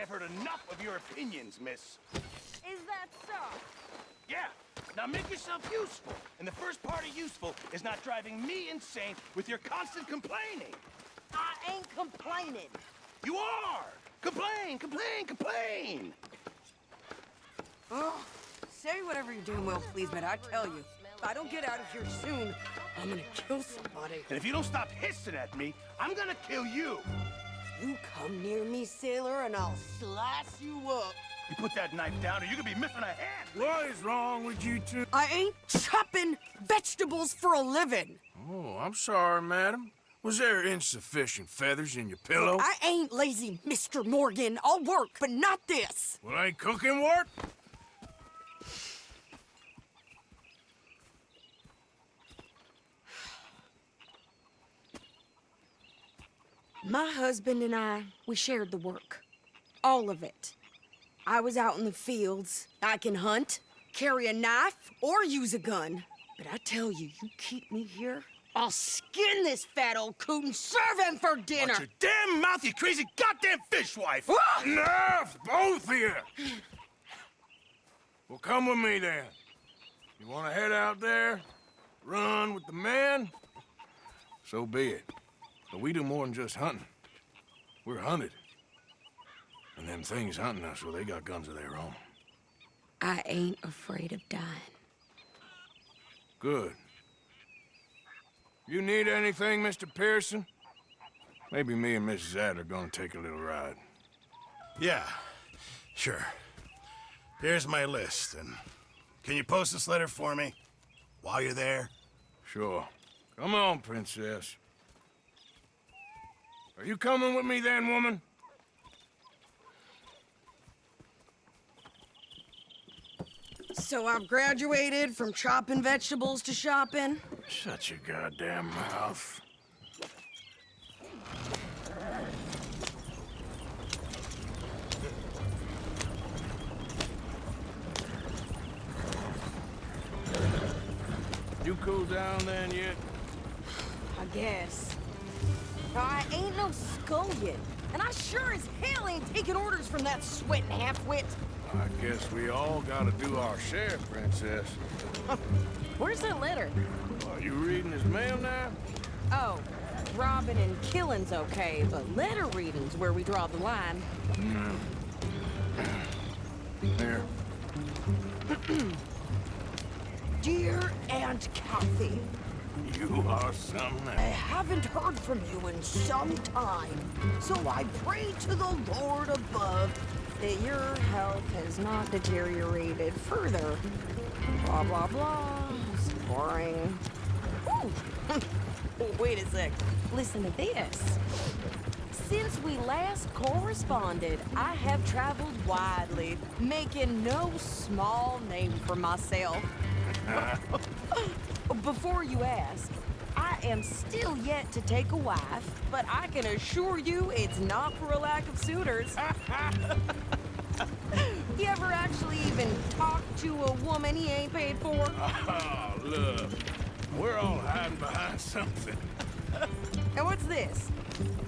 I've heard enough of your opinions, miss. Is that so? Yeah. Now make yourself useful. And the first part of useful is not driving me insane with your constant complaining. I ain't complaining. You are! Complain, complain, complain! Oh, say whatever you're doing, well, please, but I tell you, if I don't get out of here soon, I'm gonna kill somebody. And if you don't stop hissing at me, I'm gonna kill you. You come near me, sailor, and I'll slice you up. You put that knife down or you're gonna be missing a hand. What is wrong with you two? I ain't chopping vegetables for a living. Oh, I'm sorry, madam. Was there insufficient feathers in your pillow? I ain't lazy, Mr. Morgan. I'll work, but not this. Well, ain't cooking work? My husband and I, we shared the work. All of it. I was out in the fields. I can hunt, carry a knife, or use a gun. But I tell you, you keep me here, I'll skin this fat old coot and serve him for dinner. Watch your damn mouth, you crazy goddamn fishwife! Enough, both of you! Well, come with me, then. You want to head out there, run with the men? So be it. But we do more than just hunting. We're hunted. And them things hunting us, well, they got guns of their own. I ain't afraid of dying. Good. You need anything, Mr. Pearson? Maybe me and Mrs. Adler are gonna take a little ride. Yeah, sure. Here's my list, and can you post this letter for me while you're there? Sure. Come on, Princess. Are you coming with me then, woman? So I've graduated from chopping vegetables to shopping. Shut your goddamn mouth. You cool down then yet? I guess. I ain't no scullion, and I sure as hell ain't taking orders from that sweating half-wit. I guess we all gotta do our share, Princess. Where's that letter? Are you reading his mail now? Oh, robbing and killing's okay, but letter reading's where we draw the line. Here. Dear Aunt Kathy, You are something. I haven't heard from you in some time, so I pray to the Lord above that your health has not deteriorated further. Blah, blah, blah. It's boring. Ooh. Wait a sec. Listen to this. Since we last corresponded, I have traveled widely, making no small name for myself. Before you ask, I am still yet to take a wife, but I can assure you it's not for a lack of suitors. You ever actually even talk to a woman he ain't paid for? Oh, look. We're all hiding behind something. And what's this?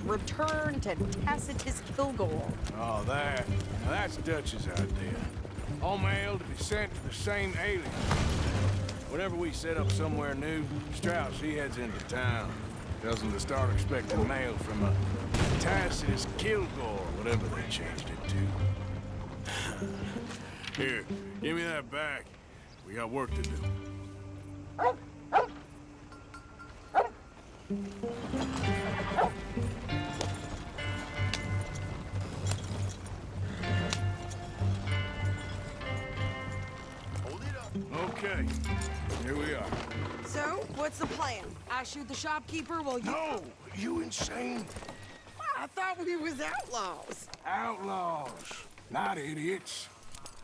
Return to Tacitus Kilgore. Oh, that. Now that's Dutch's idea. All mail to be sent to the same alien. Whenever we set up somewhere new, Strauss, he heads into town. Tells them to start expecting mail from a Tacitus Kilgore, whatever they changed it to. Here, give me that back. We got work to do. Okay, here we are. So, what's the plan? I shoot the shopkeeper while you... No, you insane? I thought we was outlaws. Outlaws, not idiots.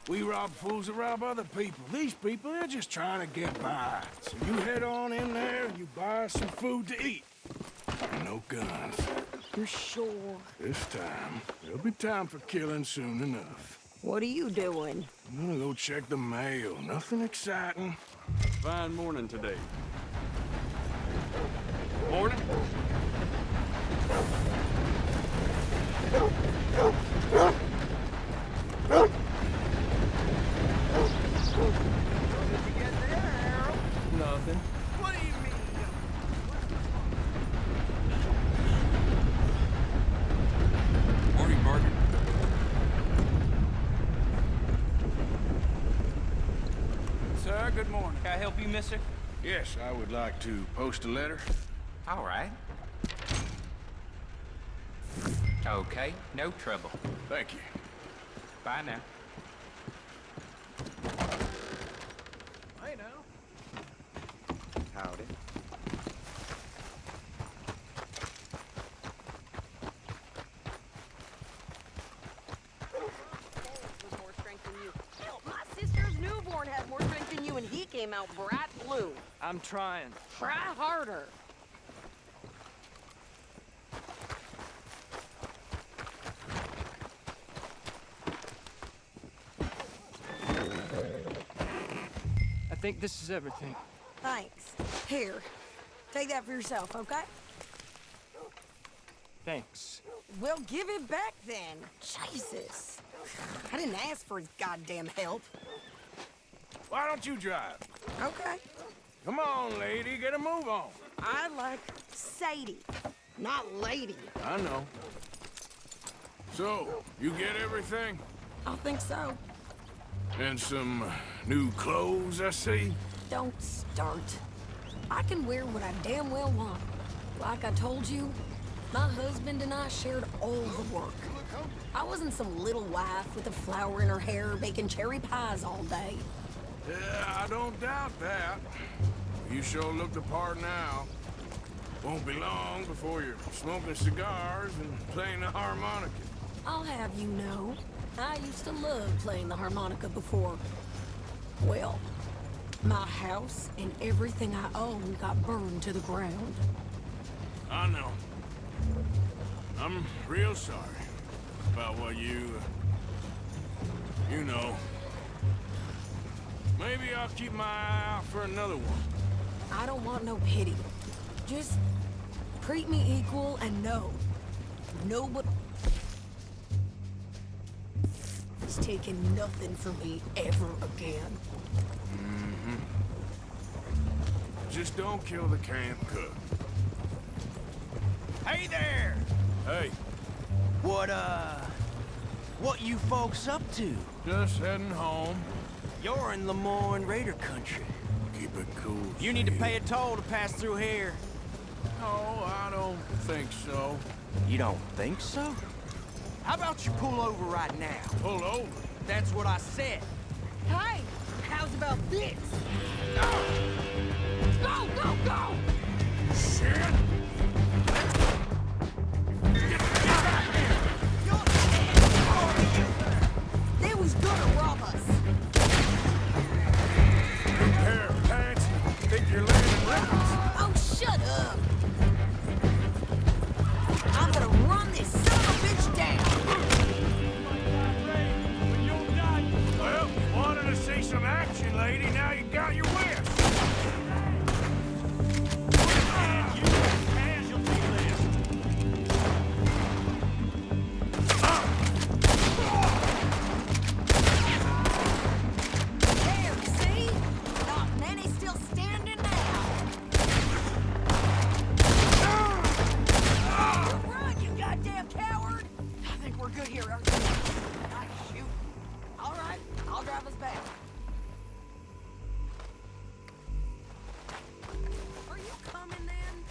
We rob fools that rob other people. These people, they're just trying to get by. So you head on in there, you buy some food to eat. And no guns. You sure? This time, there'll be time for killing soon enough. What are you doing? I'm gonna go check the mail. Nothing exciting. Fine morning today. Morning. good morning. Can I help you, mister? Yes, I would like to post a letter. All right. Okay, no trouble. Thank you. Bye now. Hey, now. Howdy. With more strength than you. Hell, my sister's newborn had more strength than you, and he came out bright blue. I'm trying. Try harder. I think this is everything. Thanks. Here, take that for yourself, okay? Thanks. Well, give it back then. Jesus. I didn't ask for his goddamn help. Why don't you drive? Okay. Come on, lady, get a move on. I like Sadie, not lady. I know. So, you get everything? I think so. And some new clothes, I see? Don't start. I can wear what I damn well want. Like I told you, my husband and I shared all the work. I wasn't some little wife with a flower in her hair baking cherry pies all day. Yeah, I don't doubt that. You sure look the part now. Won't be long before you're smoking cigars and playing the harmonica. I'll have you know, I used to love playing the harmonica before. Well, my house and everything I owned got burned to the ground. I know. I'm real sorry about what you know. Maybe I'll keep my eye out for another one. I don't want no pity. Just treat me equal and know. Nobody is taking nothing from me ever again. Just don't kill the camp cook. Hey there! Hey, What you folks up to? just heading home. You're in Lemoyne Raider country. Keep it cool. You need to Steve. pay a toll to pass through here. No, I don't think so. You don't think so? How about you pull over right now? Pull over. That's what I said. Hey, how's about this? Go, go, go! Shit! They was gonna rob us. Good pair of pants. Think you're landing records. Oh, shut up. I'm gonna run this son of a bitch down. Well, you wanted to see some action, lady. Now you got your wish. There, see? Not many still standing now. Run, you goddamn coward! I think we're good here, aren't we? Nice shoot. All right, I'll drive us back. Are you coming then?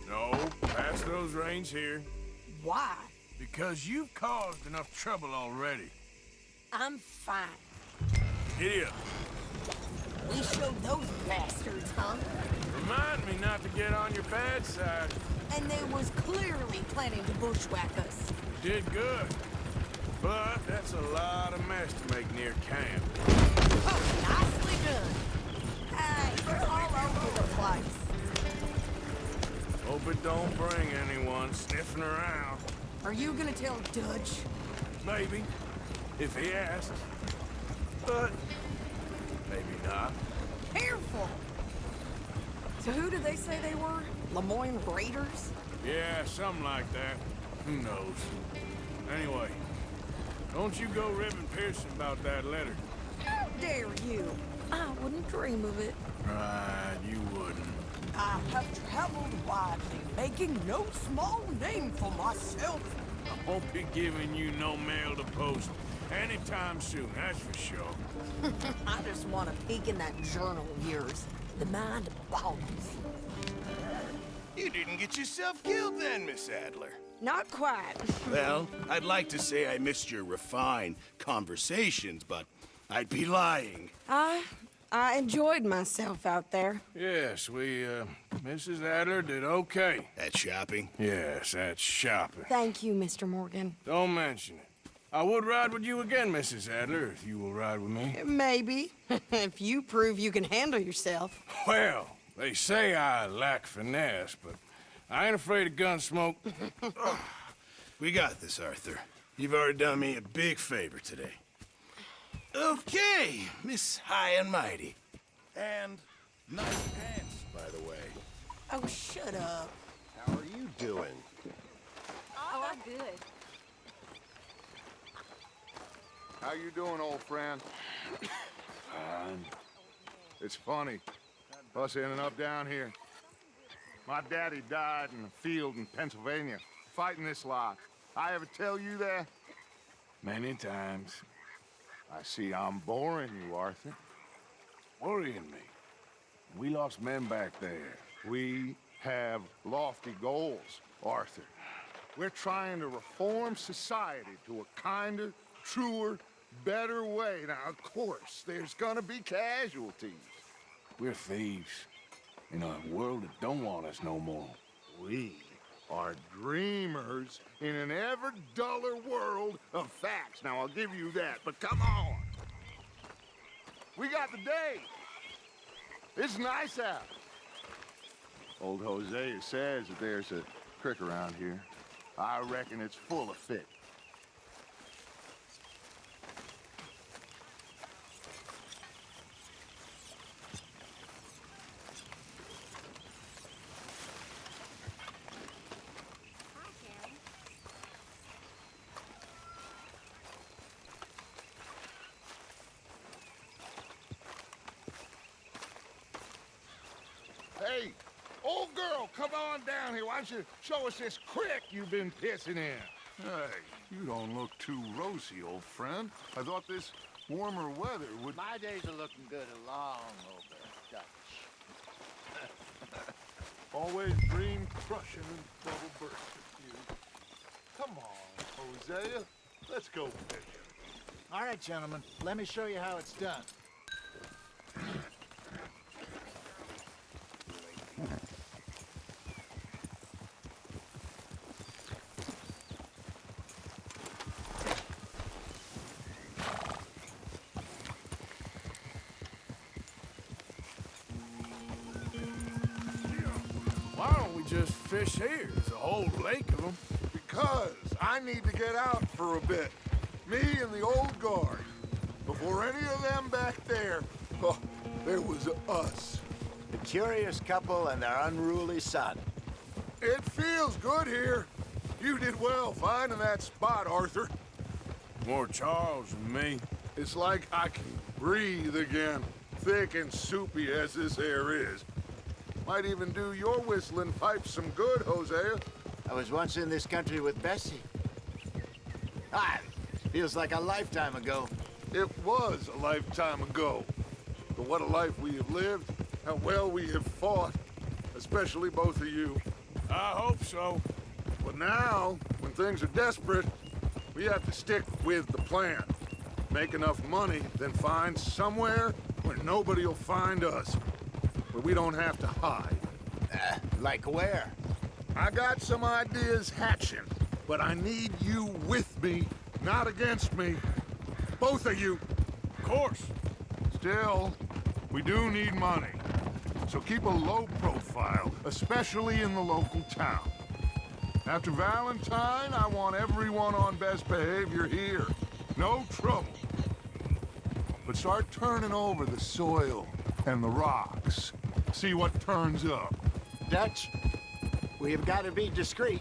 No, pass those reins here. Why? Because you've caused enough trouble already. I'm fine. Giddy up. We showed those bastards, huh? Remind me not to get on your bad side. And they was clearly planning to bushwhack us. You did good. But that's a lot of mess to make near camp. Oh, nicely done. Hey, we're all over the place. Hope it don't bring anyone sniffing around. Are you gonna tell Dutch? Maybe, if he asks. But maybe not. Careful! So who did they say they were? Lemoyne Raiders? Yeah, something like that. Who knows? Anyway, don't you go ribbing Pearson about that letter. How dare you? I wouldn't dream of it. Right, you wouldn't. I have traveled widely, making no small name for myself. I won't be giving you no mail to post anytime soon, that's for sure. I just want to peek in that journal of yours. The mind boggles. You didn't get yourself killed then, Miss Adler. Not quite. Well, I'd like to say I missed your refined conversations, but I'd be lying. I enjoyed myself out there. Yes, Mrs. Adler did okay. That shopping? Yes, that's shopping. Thank you, Mr. Morgan. Don't mention it. I would ride with you again, Mrs. Adler, if you will ride with me. Maybe. If you prove you can handle yourself. Well, they say I lack finesse, but I ain't afraid of gun smoke. We got this, Arthur. You've already done me a big favor today. Okay, Miss High and Mighty. And nice pants, by the way. Oh, shut up. How are you doing? Oh, I'm good. How you doing, old friend? Fine. It's funny, us ending up down here. My daddy died in a field in Pennsylvania, fighting this lot. I ever tell you that? Many times. I see I'm boring you, Arthur. Worrying me. We lost men back there. We have lofty goals, Arthur. We're trying to reform society to a kinder, truer, better way. Now, of course, there's gonna be casualties. We're thieves in a world that don't want us no more. We are dreamers in an ever duller world of facts. Now, I'll give you that, but come on. We got the day. It's nice out. Old Hosea says that there's a creek around here. I reckon it's full of fish. Hey, old girl, come on down here. Why don't you show us this creek you've been pissing in? Hey, you don't look too rosy, old friend. I thought this warmer weather would... My days are looking good along over Dutch. Always dream crushing and bubble burst with you. Come on, Hosea. Let's go fishing. All right, gentlemen, let me show you how it's done. Why don't we just fish here? There's a whole lake of them. Because I need to get out for a bit. Me and the old guard. Before any of them back there, oh, there was us. The curious couple and their unruly son. It feels good here. You did well finding that spot, Arthur. More Charles than me. It's like I can breathe again, thick and soupy as this air is. Might even do your whistling pipes some good, Hosea. I was once in this country with Bessie. Feels like a lifetime ago. It was a lifetime ago. But what a life we have lived, how well we have fought, especially both of you. I hope so. But now, when things are desperate, we have to stick with the plan. Make enough money, then find somewhere where nobody will find us, where we don't have to hide. Like where? I got some ideas hatching, but I need you with me, not against me. Both of you. Of course. Still, we do need money. So keep a low profile, especially in the local town. After Valentine, I want everyone on best behavior here. No trouble. But start turning over the soil and the rocks. See what turns up. Dutch, we've got to be discreet.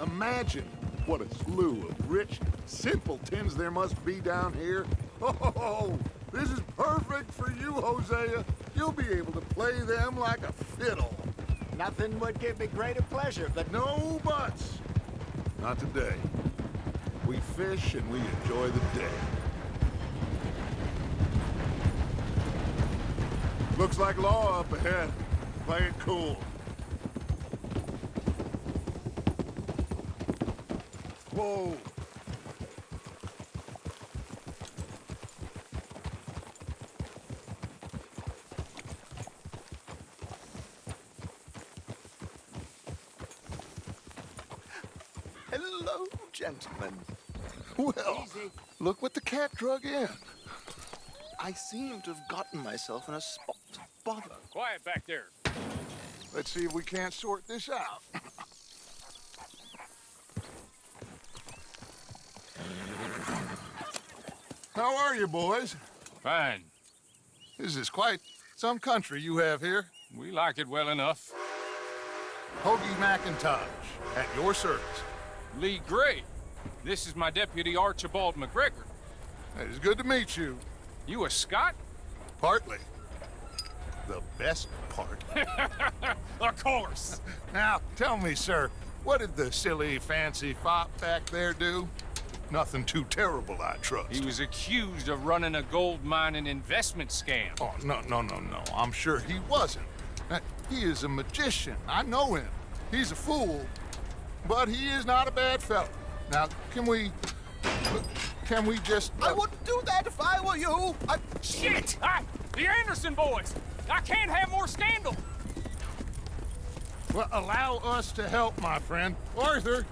Imagine what a slew of rich simpletons there must be down here. Oh, this is perfect for you, Hosea. You'll be able to play them like a fiddle. Nothing would give me greater pleasure, but No buts. Not today. We fish and we enjoy the day. Looks like law up ahead. Play it cool. Whoa. hello, gentlemen. Well, look what the cat drug in. I seem to have gotten myself in a spot. Bother. Quiet back there. Let's see if we can't sort this out. How are you, boys? Fine. This is quite some country you have here. We like it well enough. Hoagie McIntosh, at your service. Lee Gray. This is my deputy Archibald McGregor. It is good to meet you. You a Scot? Partly. The best part. Of course. Now, tell me, sir, what did the silly, fancy fop back there do? Nothing too terrible, I trust. He was accused of running a gold mining investment scam. Oh, no. I'm sure he wasn't. He is a magician. I know him. He's a fool, but he is not a bad fellow. Now, can we just... I wouldn't do that if I were you. Shit! The Anderson boys! I can't have more scandal! Well, allow us to help, my friend. Arthur,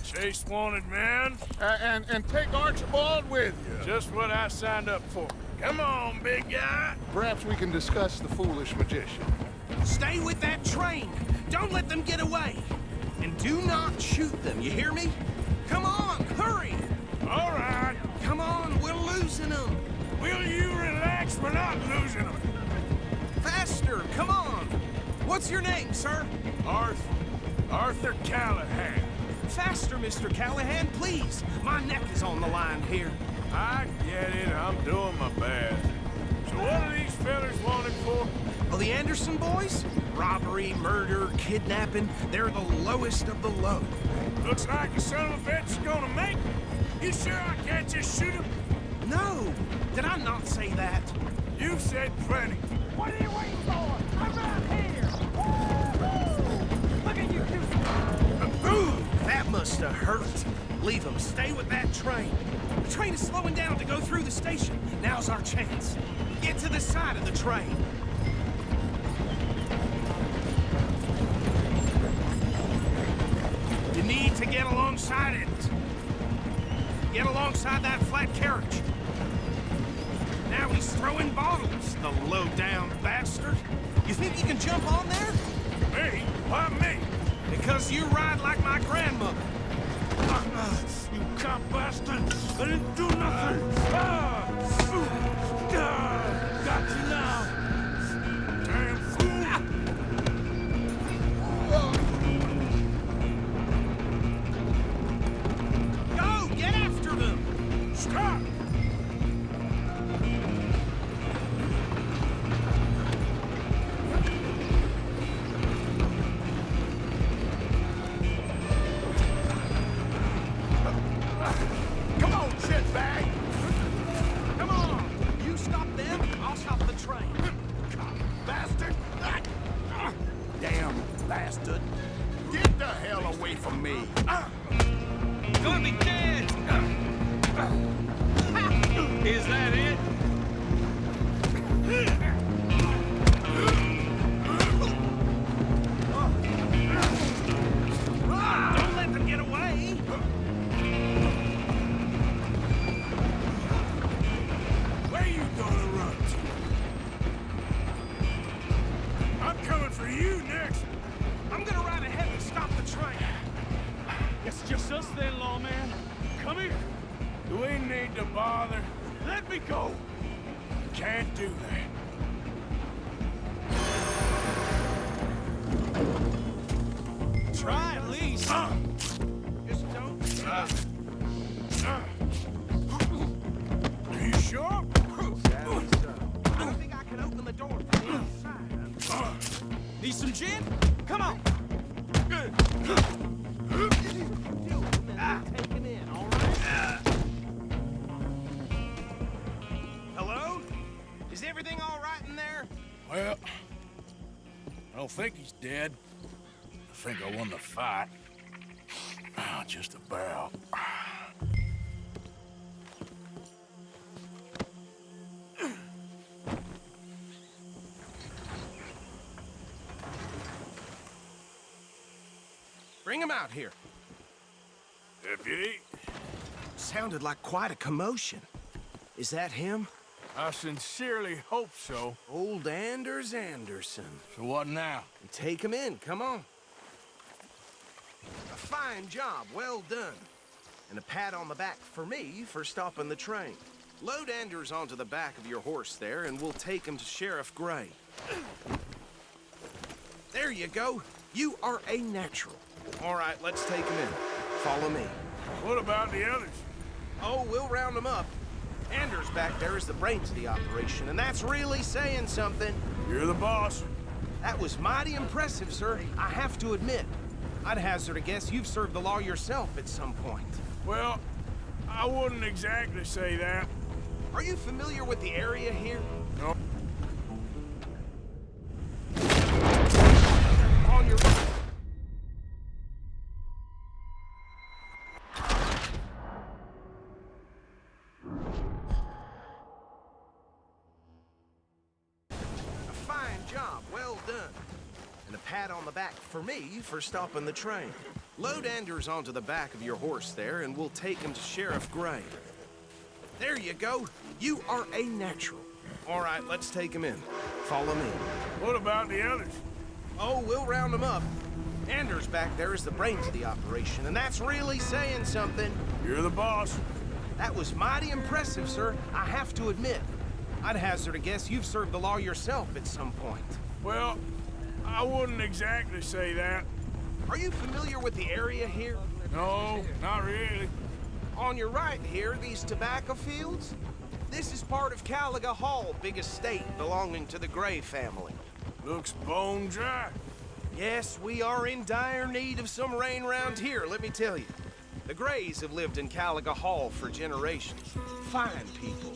Chase wanted man. and take Archibald with you. Just what I signed up for. Come on, big guy. Perhaps we can discuss the foolish magician. Stay with that train. Don't let them get away. And do not shoot them, you hear me? Come on, hurry! All right. Come on, we're losing them. Will you relax? We're not losing them. Faster, come on. What's your name, sir? Arthur Callahan. Faster, Mr. Callahan, please. My neck is on the line here. I get it. I'm doing my best. So what are these fellas wanted for? Oh, the Anderson boys? Robbery, murder, kidnapping. They're the lowest of the low. Looks like the son of a bitch is gonna make it. You sure I can't just shoot him? No. Did I not say that? You've said plenty. What are you waiting for? I'm right here! Woo-hoo! Look at you two! Ooh, that must have hurt. Leave them. Stay with that train. The train is slowing down to go through the station. Now's our chance. Get to the side of the train. You need to get alongside it. Get alongside that flat carriage. Now he's throwing bottles, the low-down bastard. You think you can jump on there? Me? Why me? Because you ride like my grandmother. You cop bastard! I didn't do nothing! Got you now! Damn fool! Go! Get after them! Stop! Come on, shitbag! let me go. Can't do that. Try at least. Just don't. Are you sure? Sadly so. I don't think I can open the door from the inside. Need some gin? Come on. Take him in, all right? Hello? Is everything all right in there? Well, I don't think he's dead. I think I won the fight. Oh, just about. Bring him out here. Deputy, Sounded like quite a commotion. Is that him? I sincerely hope so. Old Anders Anderson. So what now? Take him in, come on. A fine job, well done. And a pat on the back for me for stopping the train. Load Anders onto the back of your horse there, and we'll take him to Sheriff Gray. There you go. You are a natural. All right, let's take him in. Follow me. What about the others? Oh, we'll round them up. Anders back there is the brains of the operation, and that's really saying something. You're the boss. That was mighty impressive, sir. I have to admit. I'd hazard a guess you've served the law yourself at some point. Well, I wouldn't exactly say that. Are you familiar with the area here? No. On your... A fine job, well done. And a pat on the back for me for stopping the train. Load Anders onto the back of your horse there, and we'll take him to Sheriff Gray. There you go. You are a natural. All right, let's take him in. Follow me. What about the others? Oh, we'll round them up. Anders back there is the brains of the operation, and that's really saying something. You're the boss. That was mighty impressive, sir. I have to admit. I'd hazard a guess you've served the law yourself at some point. Well, I wouldn't exactly say that. Are you familiar with the area here? No, not really. On your right here, these tobacco fields? This is part of Caliga Hall, big estate belonging to the Gray family. Looks bone dry. Yes, we are in dire need of some rain round here, let me tell you. The Grays have lived in Caliga Hall for generations. Fine people.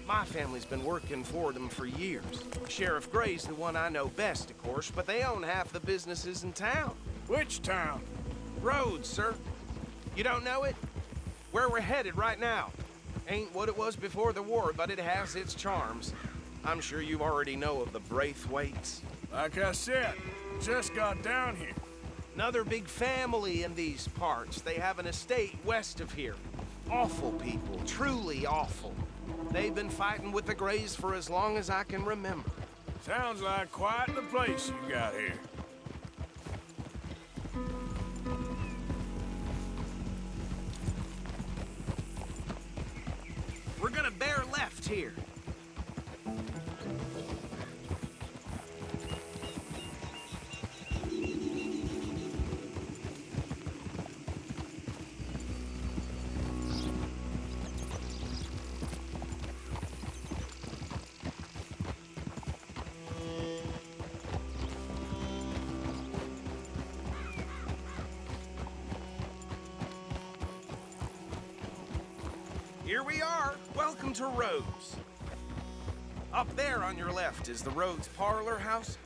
My family's been working for them for years. Sheriff Gray's the one I know best, of course, but they own half the businesses in town. Which town? Rhodes, sir. You don't know it? Where we're headed right now. Ain't what it was before the war, but it has its charms. I'm sure you already know of the Braithwaites. Like I said, just got down here. Another big family in these parts. They have an estate west of here. Awful people, truly awful. They've been fighting with the Grays for as long as I can remember. Sounds like quite the place you got here. We're gonna bear left here. Here we are. Welcome to Rhodes. Up there on your left is the Rhodes Parlor House.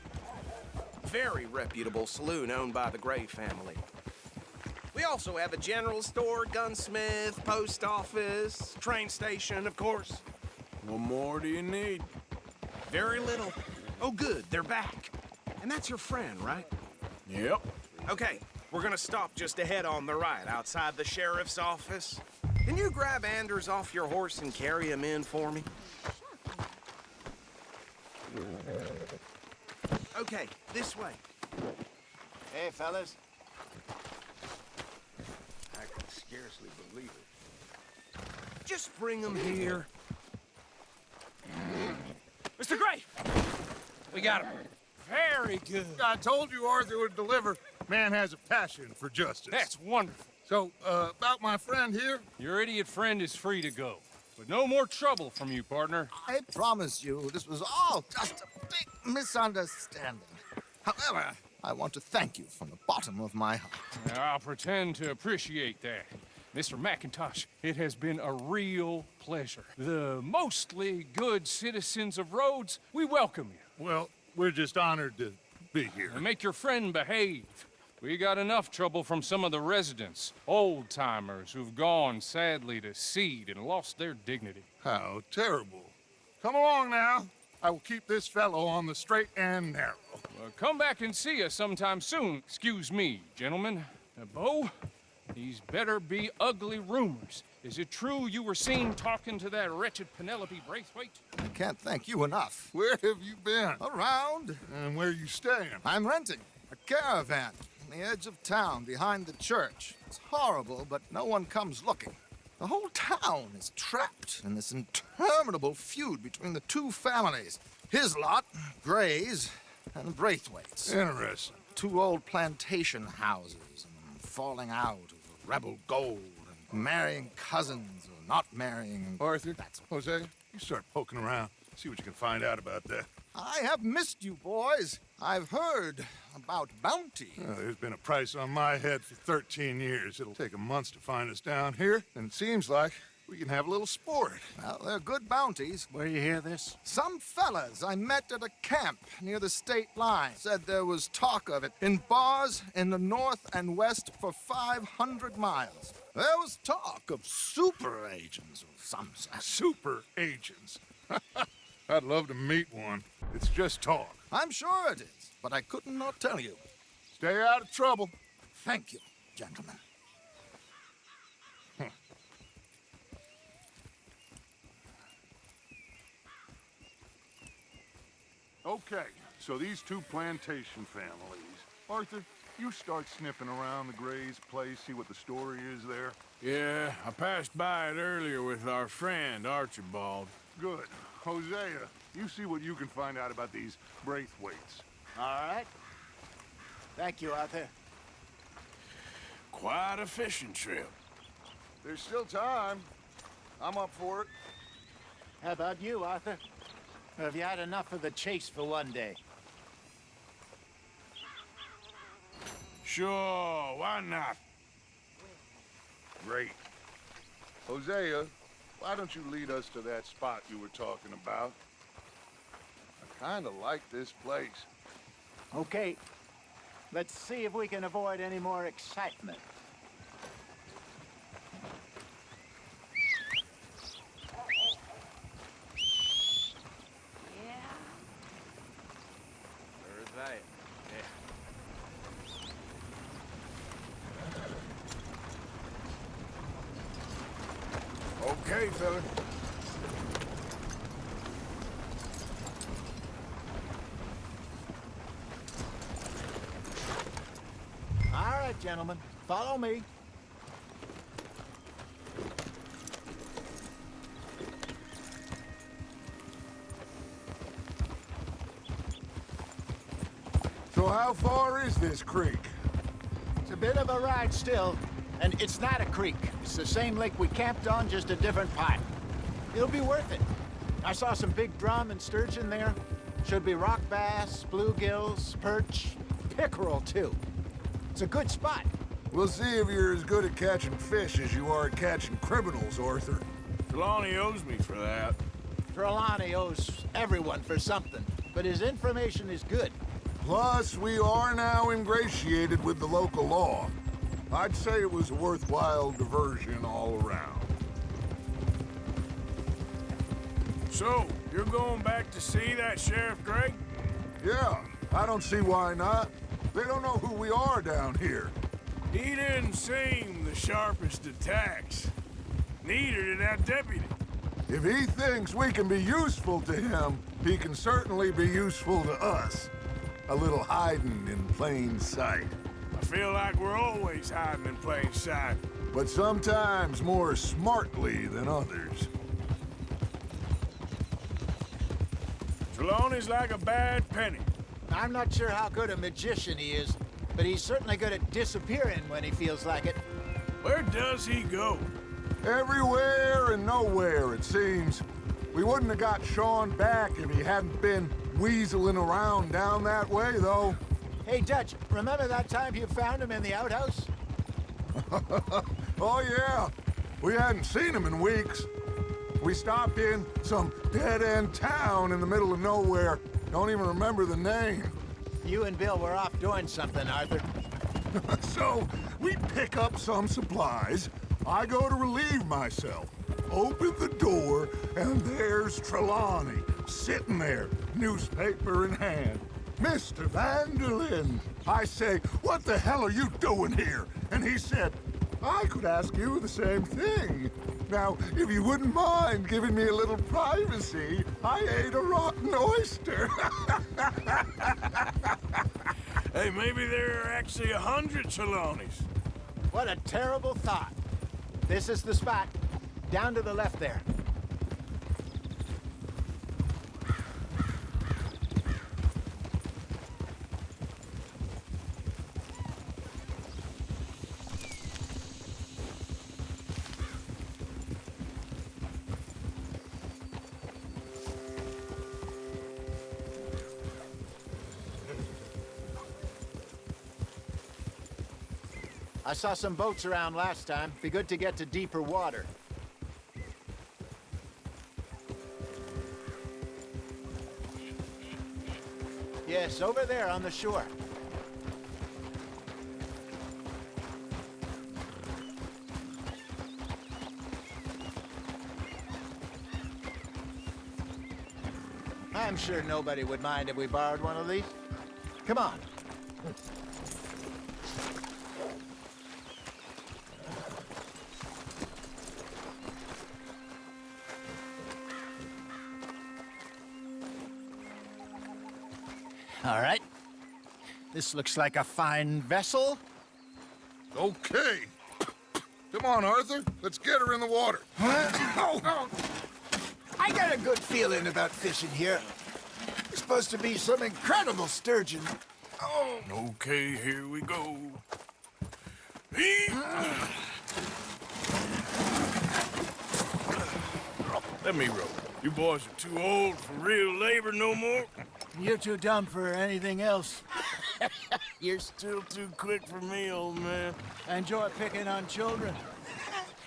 Very reputable saloon owned by the Gray family. We also have a general store, gunsmith, post office, train station, of course. What more do you need? Very little. Oh, good, they're back. And that's your friend, right? Yep. Okay, we're gonna stop just ahead on the right, outside the sheriff's office. Can you grab Anders off your horse and carry him in for me? Okay, this way. Hey, fellas. I can scarcely believe it. Just bring him here. We got him. Very good. I told you Arthur would deliver. Man has a passion for justice. That's wonderful. So, about my friend here? Your idiot friend is free to go. But no more trouble from you, partner. I promise you, this was all just a big misunderstanding. However, I want to thank you from the bottom of my heart. I'll pretend to appreciate that. Mr. McIntosh, it has been a real pleasure. The mostly good citizens of Rhodes, we welcome you. Well, we're just honored to be here. And make your friend behave. We got enough trouble from some of the residents, old-timers who've gone, sadly, to seed and lost their dignity. How terrible. Come along now. I will keep this fellow on the straight and narrow. Come back and see us sometime soon. Excuse me, gentlemen. Bo, these better be ugly rumors. Is it true you were seen talking to that wretched Penelope Braithwaite? I can't thank you enough. Where have you been? Around. And where are you staying? I'm renting a caravan on the edge of town behind the church. It's horrible, but no one comes looking. The whole town is trapped in this interminable feud between the two families. His lot, Gray's, and Braithwaite's. Interesting. Two old plantation houses, and falling out over rebel gold, and marrying cousins or not marrying. Arthur, Jose, you start poking around. See what you can find out about that. I have missed you, boys. I've heard about bounty. There's been a price on my head for 13 years. It'll take 'em months to find us down here, and it seems like we can have a little sport. Well, they're good bounties. Where you hear this? Some fellas I met at a camp near the state line said there was talk of it in bars in the north and west for 500 miles. There was talk of super agents of some sort. Super agents. I'd love to meet one. It's just talk. I'm sure it is, but I couldn't not tell you. Stay out of trouble. Thank you, gentlemen. Okay, so these two plantation families. Arthur, you start sniffing around the Gray's place, see what the story is there. Yeah, I passed by it earlier with our friend, Archibald. Good. Hosea, you see what you can find out about these Braithwaites. All right. Thank you, Arthur. Quite a fishing trip. There's still time. I'm up for it. How about you, Arthur? Or have you had enough of the chase for one day? Sure, why not? Great. Hosea, why don't you lead us to that spot you were talking about? I kind of like this place. Okay. Let's see if we can avoid any more excitement. Where's that? Yeah. Okay, fella. All right, gentlemen. Follow me. So how far is this creek? It's a bit of a ride still, and it's not a creek. It's the same lake we camped on, just a different part. It'll be worth it. I saw some big drum and sturgeon there. Should be rock bass, bluegills, perch, pickerel, too. It's a good spot. We'll see if you're as good at catching fish as you are at catching criminals, Arthur. Trelawney owes me for that. Trelawney owes everyone for something, but his information is good. Plus, we are now ingratiated with the local law. I'd say it was a worthwhile diversion all around. So, you're going back to see that Sheriff Gray? Yeah, I don't see why not. They don't know who we are down here. He didn't seem the sharpest attacks. Neither did that deputy. If he thinks we can be useful to him, he can certainly be useful to us. A little hiding in plain sight. I feel like we're always hiding in plain sight. But sometimes more smartly than others. Trelawney's like a bad penny. I'm not sure how good a magician he is, but he's certainly good at disappearing when he feels like it. Where does he go? Everywhere and nowhere, it seems. We wouldn't have got Sean back if he hadn't been weaseling around down that way, though. Hey, Dutch, remember that time you found him in the outhouse? Oh, yeah. We hadn't seen him in weeks. We stopped in some dead-end town in the middle of nowhere. Don't even remember the name. You and Bill were off doing something, Arthur. So, we pick up some supplies. I go to relieve myself. Open the door, and there's Trelawney, sitting there, newspaper in hand. Mr. Vanderlyn. I say, what the hell are you doing here? And he said, I could ask you the same thing. Now, if you wouldn't mind giving me a little privacy, I ate a rotten oyster. Hey, maybe there are actually 100 Trelawneys. What a terrible thought. This is the spot. Down to the left there. I saw some boats around last time. Be good to get to deeper water. Yes, over there on the shore. I'm sure nobody would mind if we borrowed one of these. Come on. All right. This looks like a fine vessel. Okay. Come on, Arthur. Let's get her in the water. Oh. I got a good feeling about fishing here. There's supposed to be some incredible sturgeon. Oh. Okay, here we go. Let me row. You boys are too old for real labor no more. You're too dumb for anything else. You're still too quick for me, old man. Enjoy picking on children.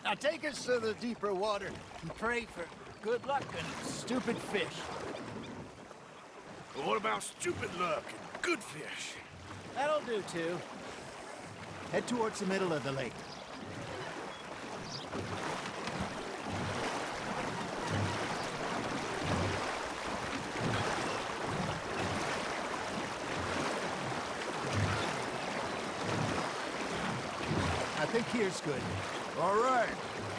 Now take us to the deeper water and pray for good luck and stupid fish. But what about stupid luck and good fish? That'll do, too. Head towards the middle of the lake. I think here's good. All right.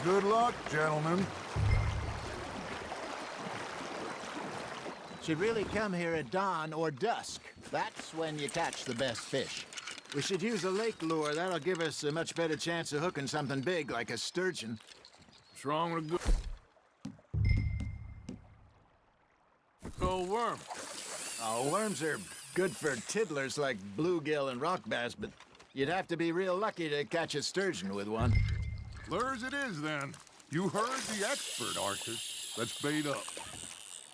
Good luck, gentlemen. Should really come here at dawn or dusk. That's when you catch the best fish. We should use a lake lure. That'll give us a much better chance of hooking something big like a sturgeon. What's wrong with a good worm? Oh, worms are good for tiddlers like bluegill and rock bass, but you'd have to be real lucky to catch a sturgeon with one. Lures it is, then. You heard the expert, Arthur. Let's bait up.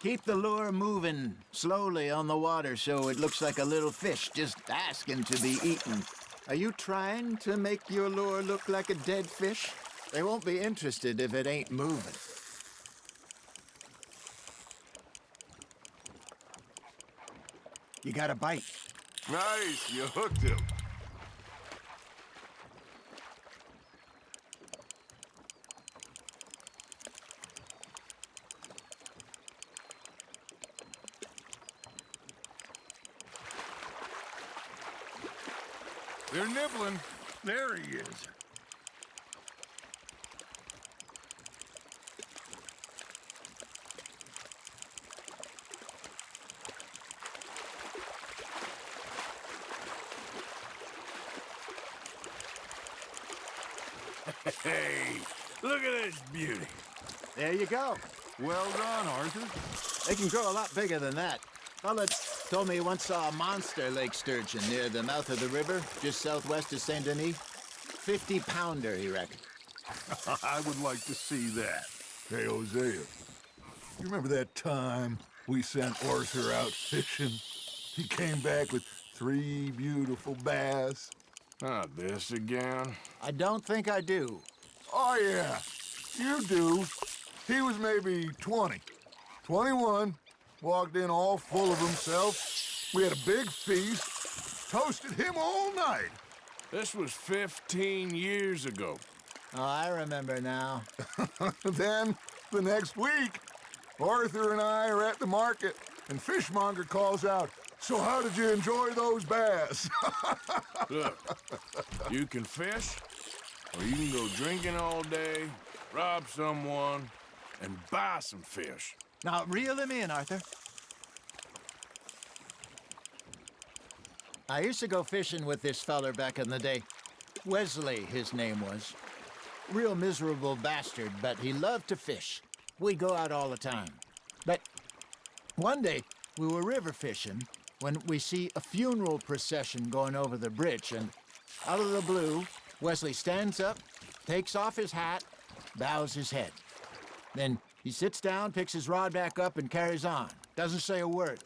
Keep the lure moving slowly on the water so it looks like a little fish just asking to be eaten. Are you trying to make your lure look like a dead fish? They won't be interested if it ain't moving. You got a bite. Nice, you hooked him. They're nibbling. There he is. Hey, look at this beauty. There you go. Well done, Arthur. They can grow a lot bigger than that. Fella told me he once saw a monster lake sturgeon near the mouth of the river, just southwest of Saint Denis. 50-pounder, he reckoned. I would like to see that. Hey, Hosea, you remember that time we sent Arthur out fishing? He came back with 3 beautiful bass. Not this again. I don't think I do. Oh, yeah, you do. He was maybe 20, 21, walked in all full of himself. We had a big feast, toasted him all night. This was 15 years ago. Oh, I remember now. Then, the next week, Arthur and I are at the market, and Fishmonger calls out, "So how did you enjoy those bass?" Look, you can fish, or you can go drinking all day, rob someone, and buy some fish. Now, reel him in, Arthur. I used to go fishing with this feller back in the day. Wesley, his name was. Real miserable bastard, but he loved to fish. We'd go out all the time. But one day, we were river fishing when we see a funeral procession going over the bridge, and out of the blue, Wesley stands up, takes off his hat, bows his head. Then he sits down, picks his rod back up, and carries on. Doesn't say a word.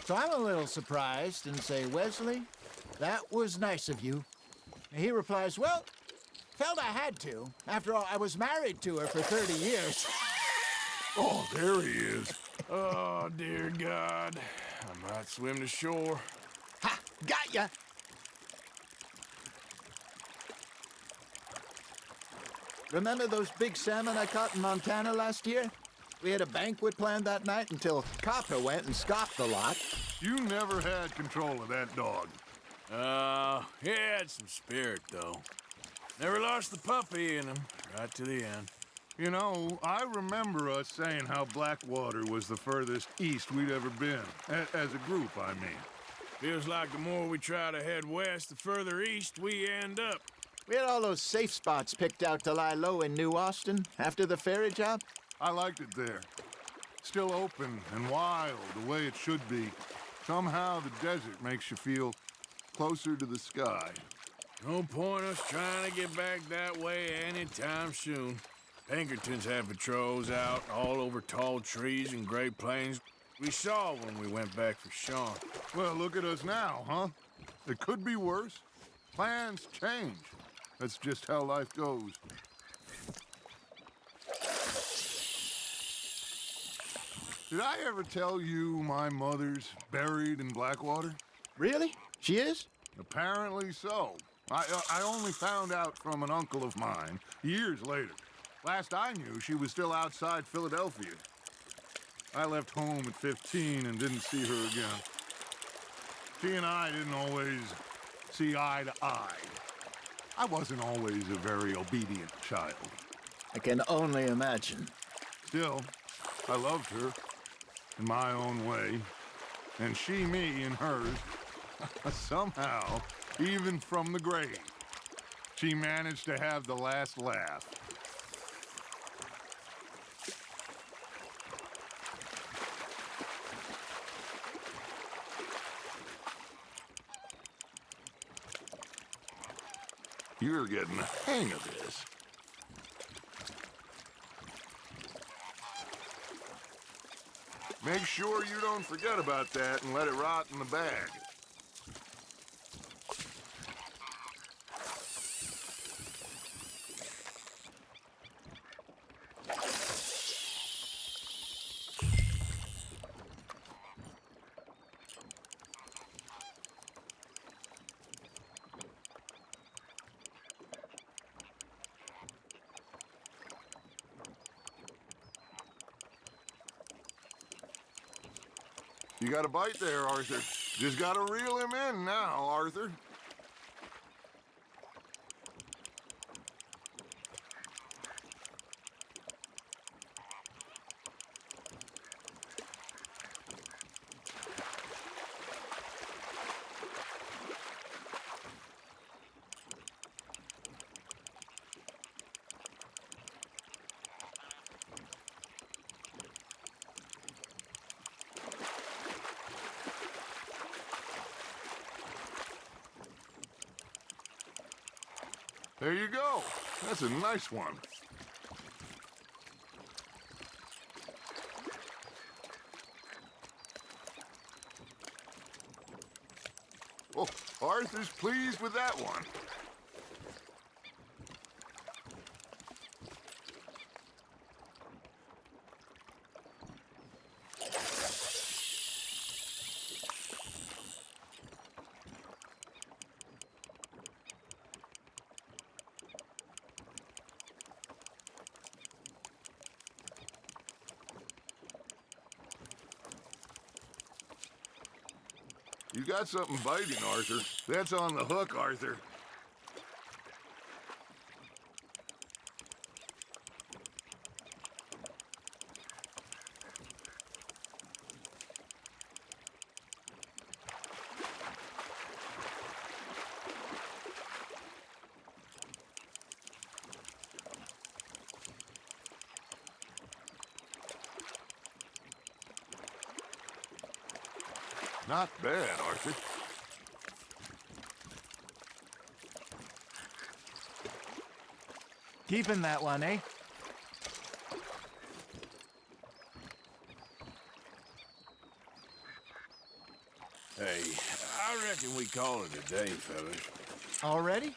So I'm a little surprised and say, "Wesley, that was nice of you." And he replies, "Well, felt I had to. After all, I was married to her for 30 years. Oh, there he is. Oh, dear God. I might swim to shore. Ha! Got ya! Remember those big salmon I caught in Montana last year? We had a banquet planned that night until Copper went and scoffed the lot. You never had control of that dog. He had some spirit, though. Never lost the puppy in him, right to the end. You know, I remember us saying how Blackwater was the furthest east we'd ever been. As a group, I mean. Feels like the more we try to head west, the further east we end up. We had all those safe spots picked out to lie low in New Austin after the ferry job. I liked it there. Still open and wild, the way it should be. Somehow the desert makes you feel closer to the sky. No point us trying to get back that way anytime soon. Pinkertons had patrols out all over tall trees and Great Plains. We saw when we went back for Sean. Well, look at us now, huh? It could be worse. Plans change. That's just how life goes. Did I ever tell you my mother's buried in Blackwater? Really? She is? Apparently so. I only found out from an uncle of mine years later. Last I knew, she was still outside Philadelphia. I left home at 15 and didn't see her again. She and I didn't always see eye to eye. I wasn't always a very obedient child. I can only imagine. Still, I loved her in my own way, and she me in hers. Somehow, even from the grave, she managed to have the last laugh. You're getting the hang of this. Make sure you don't forget about that and let it rot in the bag. You got a bite there, Arthur. Just gotta reel him in now, Arthur. There you go. That's a nice one. Oh, Arthur's pleased with that one. You got something biting, Arthur. That's on the hook, Arthur. Not bad, Arthur. Keeping that one, eh? Hey, I reckon we call it a day, fellas. Already?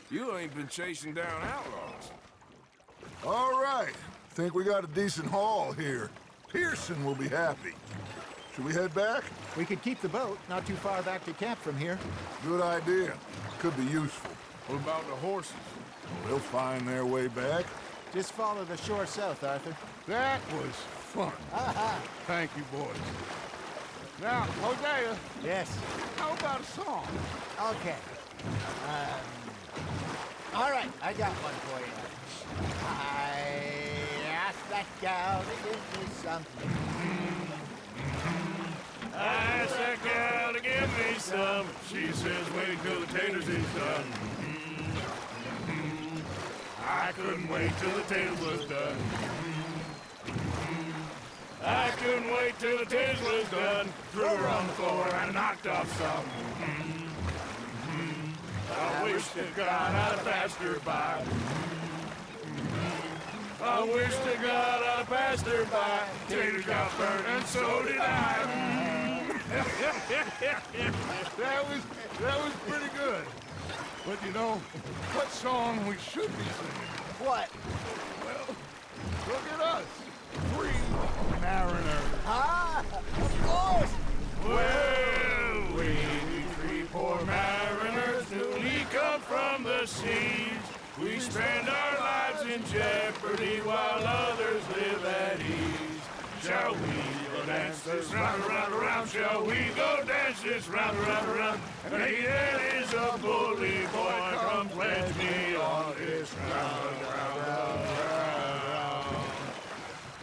You ain't been chasing down outlaws. All right. Think we got a decent haul here. Pearson will be happy. Should we head back? We could keep the boat not too far back to camp from here. Good idea. Could be useful. What about the horses? They'll find their way back. Just follow the shore south, Arthur. That was fun. Thank you, boys. Now, Hosea, Yes. how about a song? Okay. All right, I got one for you. I asked that gal to give me something. I asked that gal to give me some. She says, wait till the taters is done. I couldn't wait till the taters was done. I couldn't wait till the taters was done. Threw her on the floor and knocked off some. I wish to God I'd passed her by. I wish to God I'd passed her by. Taters got burnt and so did I. That was pretty good. But you know, what song we should be singing? What? Well, look at us. Free mariners. Ah, of course. Well, we three poor mariners newly come from the seas. We spend our lives in jeopardy while others live at ease. Shall we go dance this round, around, around? Shall we go dance this round, around, around? And he that is a bully boy, come pledge me on this round, round, round.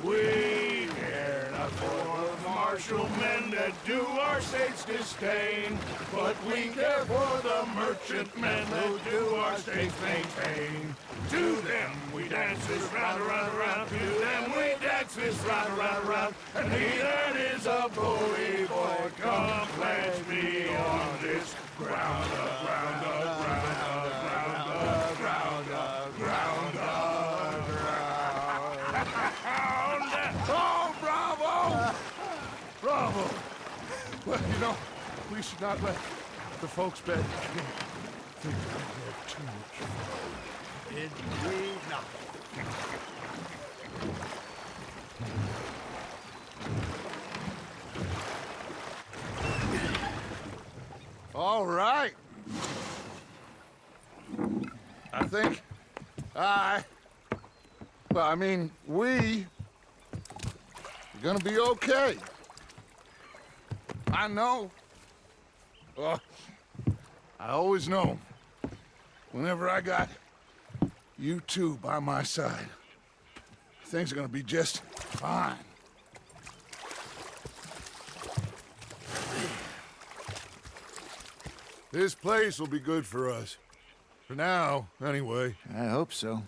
We care not for the martial men that do our state's disdain, but we care for the merchant men that do our state's maintain. To them we dance this round, around, around. To them we dance this round, around, around. And he that is a bully boy, come pledge me on this ground up, ground up, ground up, ground up, ground up, ground up, ground up. Oh, bravo! Bravo! Well, you know, we should not let the folks back think we have too much fun. Indeed not. All right. I think we are gonna be okay. I know. I always know. Whenever I got you two by my side, things are gonna be just fine. This place will be good for us. For now, anyway. I hope so.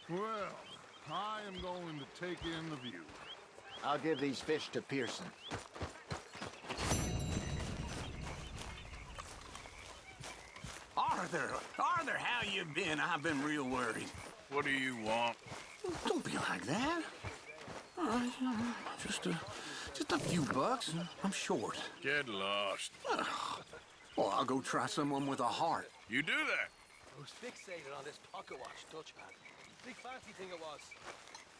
Well, I am going to take in the view. I'll give these fish to Pearson. Arthur, how you been? I've been real worried. What do you want? Don't be like that. All right, just a few bucks. I'm short. Get lost. Well, I'll go try someone with a heart. You do that. I was fixated on this pocket watch Dutch had. Big fancy thing it was.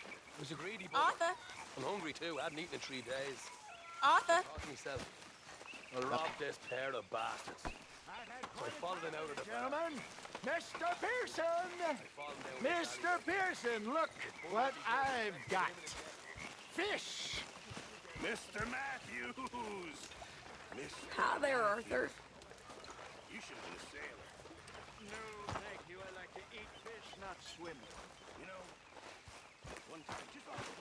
It was a greedy boy. Arthur! I'm hungry too. I hadn't eaten in 3 days. Arthur! I thought to myself, I'll rob this pair of bastards. So I followed him out of the Gentlemen, Mr. Pearson! followed him down Mr. Pearson, look what I've got. Fish! Mr. Matthews! Hi there, Arthur. You should have been a sailor. No, thank you. I like to eat fish, not swim. You know, one time, just off the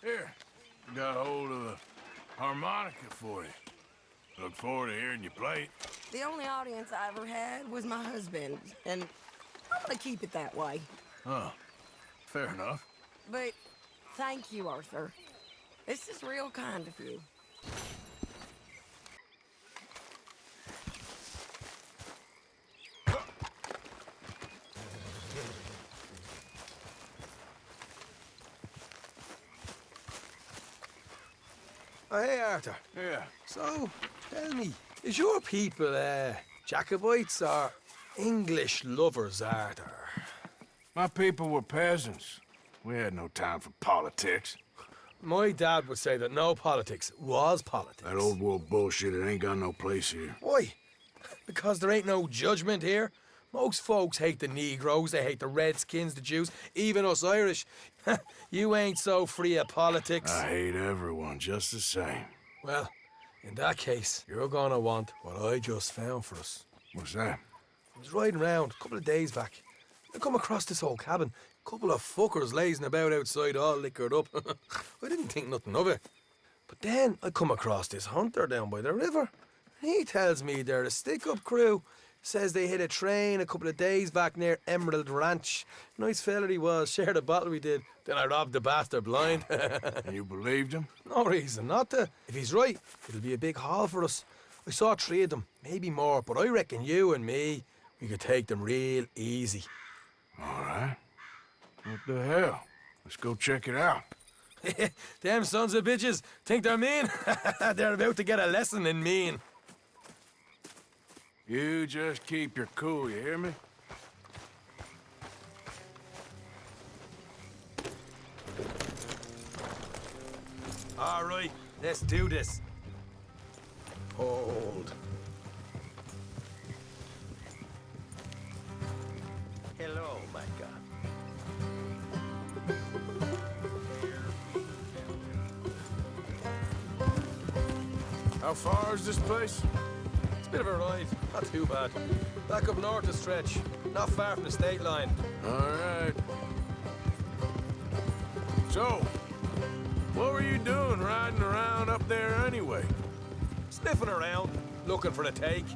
point. Here, got hold of the harmonica for you. Look forward to hearing you play it. The only audience I ever had was my husband, and I'm gonna keep it that way. Oh, fair enough. But thank you, Arthur. This is real kind of you. Oh, hey, Arthur. Yeah. So, tell me, is your people, Jacobites or English lovers, Arthur? My people were peasants. We had no time for politics. My dad would say that no politics was politics. That old world bullshit, it ain't got no place here. Why? Because there ain't no judgment here. Most folks hate the Negroes, they hate the Redskins, the Jews, even us Irish. You ain't so free of politics. I hate everyone just the same. Well, in that case, you're gonna want what I just found for us. What's that? I was riding around a couple of days back. I come across this old cabin. A couple of fuckers lazing about outside all liquored up. I didn't think nothing of it. But then I come across this hunter down by the river. He tells me they're a stick-up crew. Says they hit a train a couple of days back near Emerald Ranch. Nice fella he was, shared a bottle we did. Then I robbed the bastard blind. And you believed him? No reason not to. If he's right, it'll be a big haul for us. I saw 3 of them, maybe more, but I reckon you and me, we could take them real easy. All right. What the hell? Let's go check it out. Them sons of bitches think they're mean. They're about to get a lesson in mean. You just keep your cool, you hear me? All right, let's do this. Hold. Hello, my God. How far is this place? It's a bit of a ride, not too bad. Back up north a stretch, not far from the state line. All right. So, what were you doing riding around up there anyway? Sniffing around, looking for a take.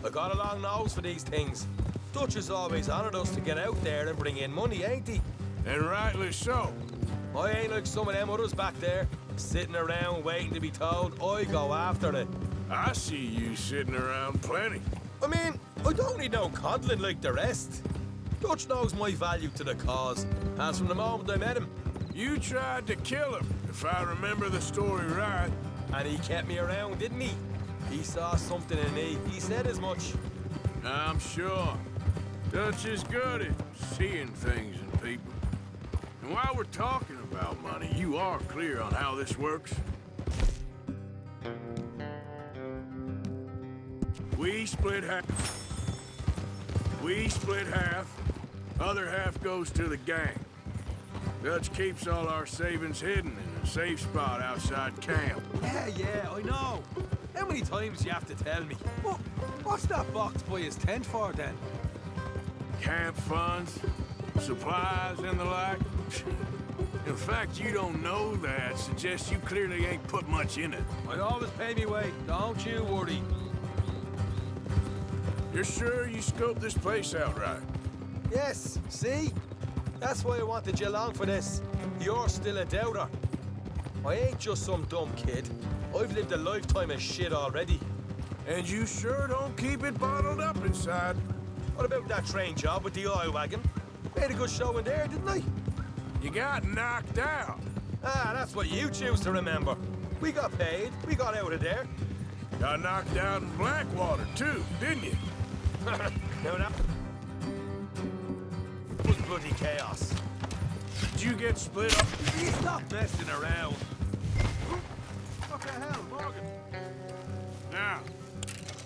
I got a long nose for these things. Dutch has always honoured us to get out there and bring in money, ain't he? And rightly so. I ain't like some of them others back there, sitting around waiting to be told. I go after it. I see you sitting around plenty. I mean, I don't need no coddling like the rest. Dutch knows my value to the cause, as from the moment I met him. You tried to kill him, if I remember the story right. And he kept me around, didn't he? He saw something in me. He said as much. I'm sure. Dutch is good at seeing things in people. And while we're talking about money, you are clear on how this works? We split half. Other half goes to the gang. Dutch keeps all our savings hidden in a safe spot outside camp. Yeah, I know. How many times do you have to tell me? What's that box by his tent for, then? Camp funds, supplies, and the like. In fact, you don't know that suggests you clearly ain't put much in it. I always pay me way, don't you worry. You're sure you scoped this place out right? Yes, see? That's why I wanted you along for this. You're still a doubter. I ain't just some dumb kid. I've lived a lifetime of shit already. And you sure don't keep it bottled up inside. What about that train job with the oil wagon? Made a good show in there, didn't I? You got knocked out. Ah, that's what you choose to remember. We got paid. We got out of there. Got knocked out in Blackwater, too, didn't you? Now that was bloody chaos. Did you get split up? Stop messing around. What the hell, Morgan? Now,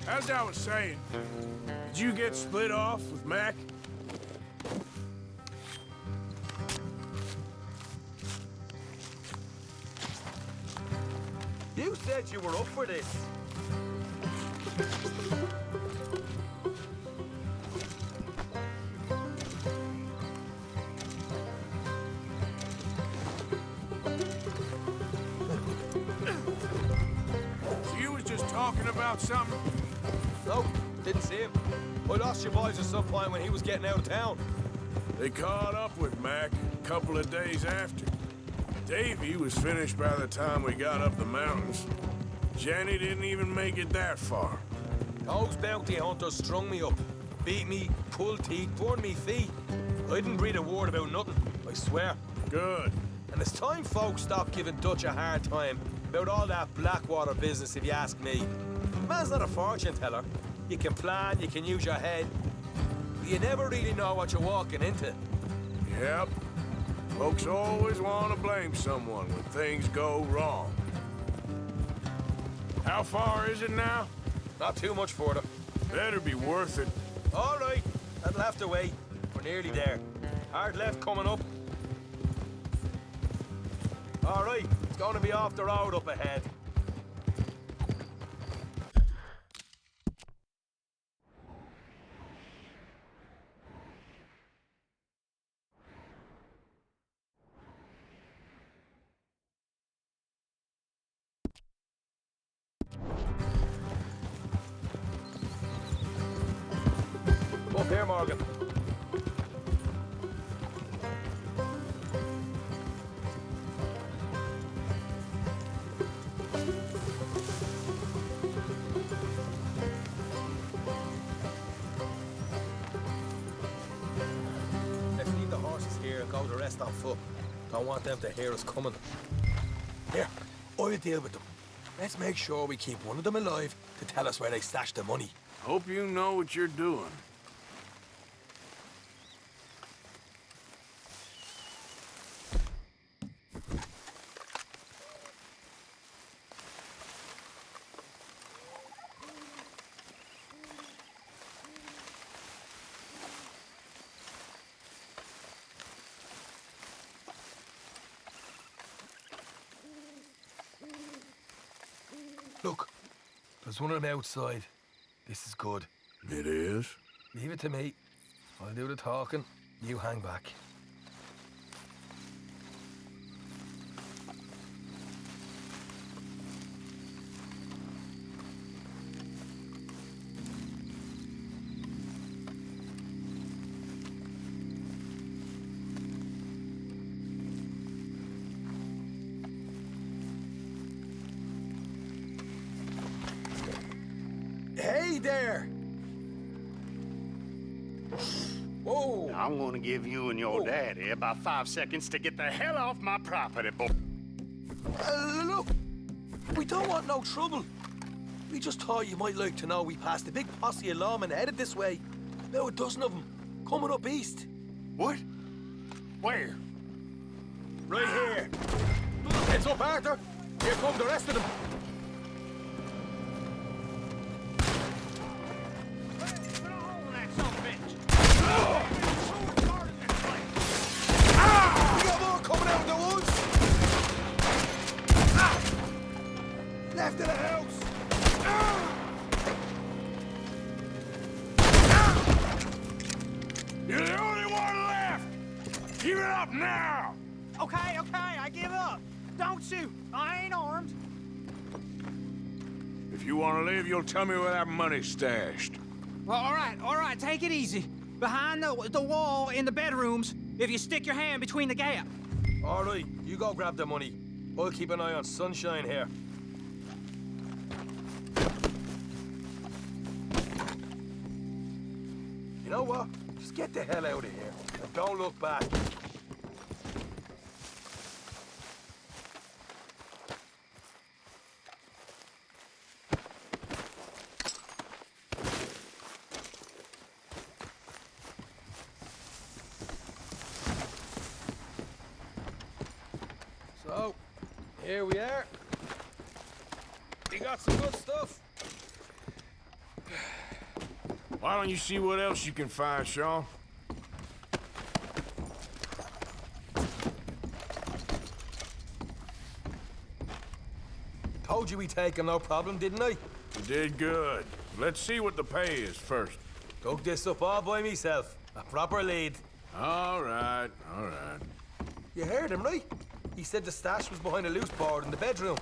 as I was saying, did you get split off with Mac? You said you were up for this. So you was just talking about something? No, didn't see him. I lost your boys at some point when he was getting out of town. They caught up with Mac a couple of days after. Davy was finished by the time we got up the mountains. Jenny didn't even make it that far. Those bounty hunters strung me up. Beat me, pulled teeth, burned me feet. I didn't breathe a word about nothing, I swear. Good. And it's time folks stop giving Dutch a hard time about all that Blackwater business, if you ask me. The man's not a fortune teller. You can plan, you can use your head. But you never really know what you're walking into. Yep. Folks always want to blame someone when things go wrong. How far is it now? Not too much further. Better be worth it. All right, that'll have to wait. We're nearly there. Hard left coming up. All right, it's going to be off the road up ahead. Up here, Morgan. Let's leave the horses here and go the rest on foot. Don't want them to hear us coming. Here, I'll deal with them. Let's make sure we keep one of them alive to tell us where they stashed the money. Hope you know what you're doing. Look, there's one of them outside. This is good. It is? Leave it to me. I'll do the talking. You hang back. Hey there! Whoa! I'm gonna give you and your daddy about 5 seconds to get the hell off my property, boy. Look, we don't want no trouble. We just thought you might like to know we passed a big posse of lawmen headed this way. About a dozen of them, coming up east. What? Where? Right here. Heads up, Arthur. Here come the rest of them. We got more coming out of the woods. Left of the house. You're the only one left! Give it up now! Okay, I give up. Don't shoot. I ain't armed. If you want to live, you'll tell me where that money's stashed. Well, all right, take it easy. Behind the wall in the bedrooms, if you stick your hand between the gap. All right, you go grab the money. I'll keep an eye on Sunshine here. You know what? Just get the hell out of here. And don't look back. So, here we are. We got some good stuff. Why don't you see what else you can find, Sean? Told you we'd take him, no problem, didn't I? You did good. Let's see what the pay is first. Dug this up all by myself. A proper lead. All right, all right. You heard him, right? He said the stash was behind a loose board in the bedroom.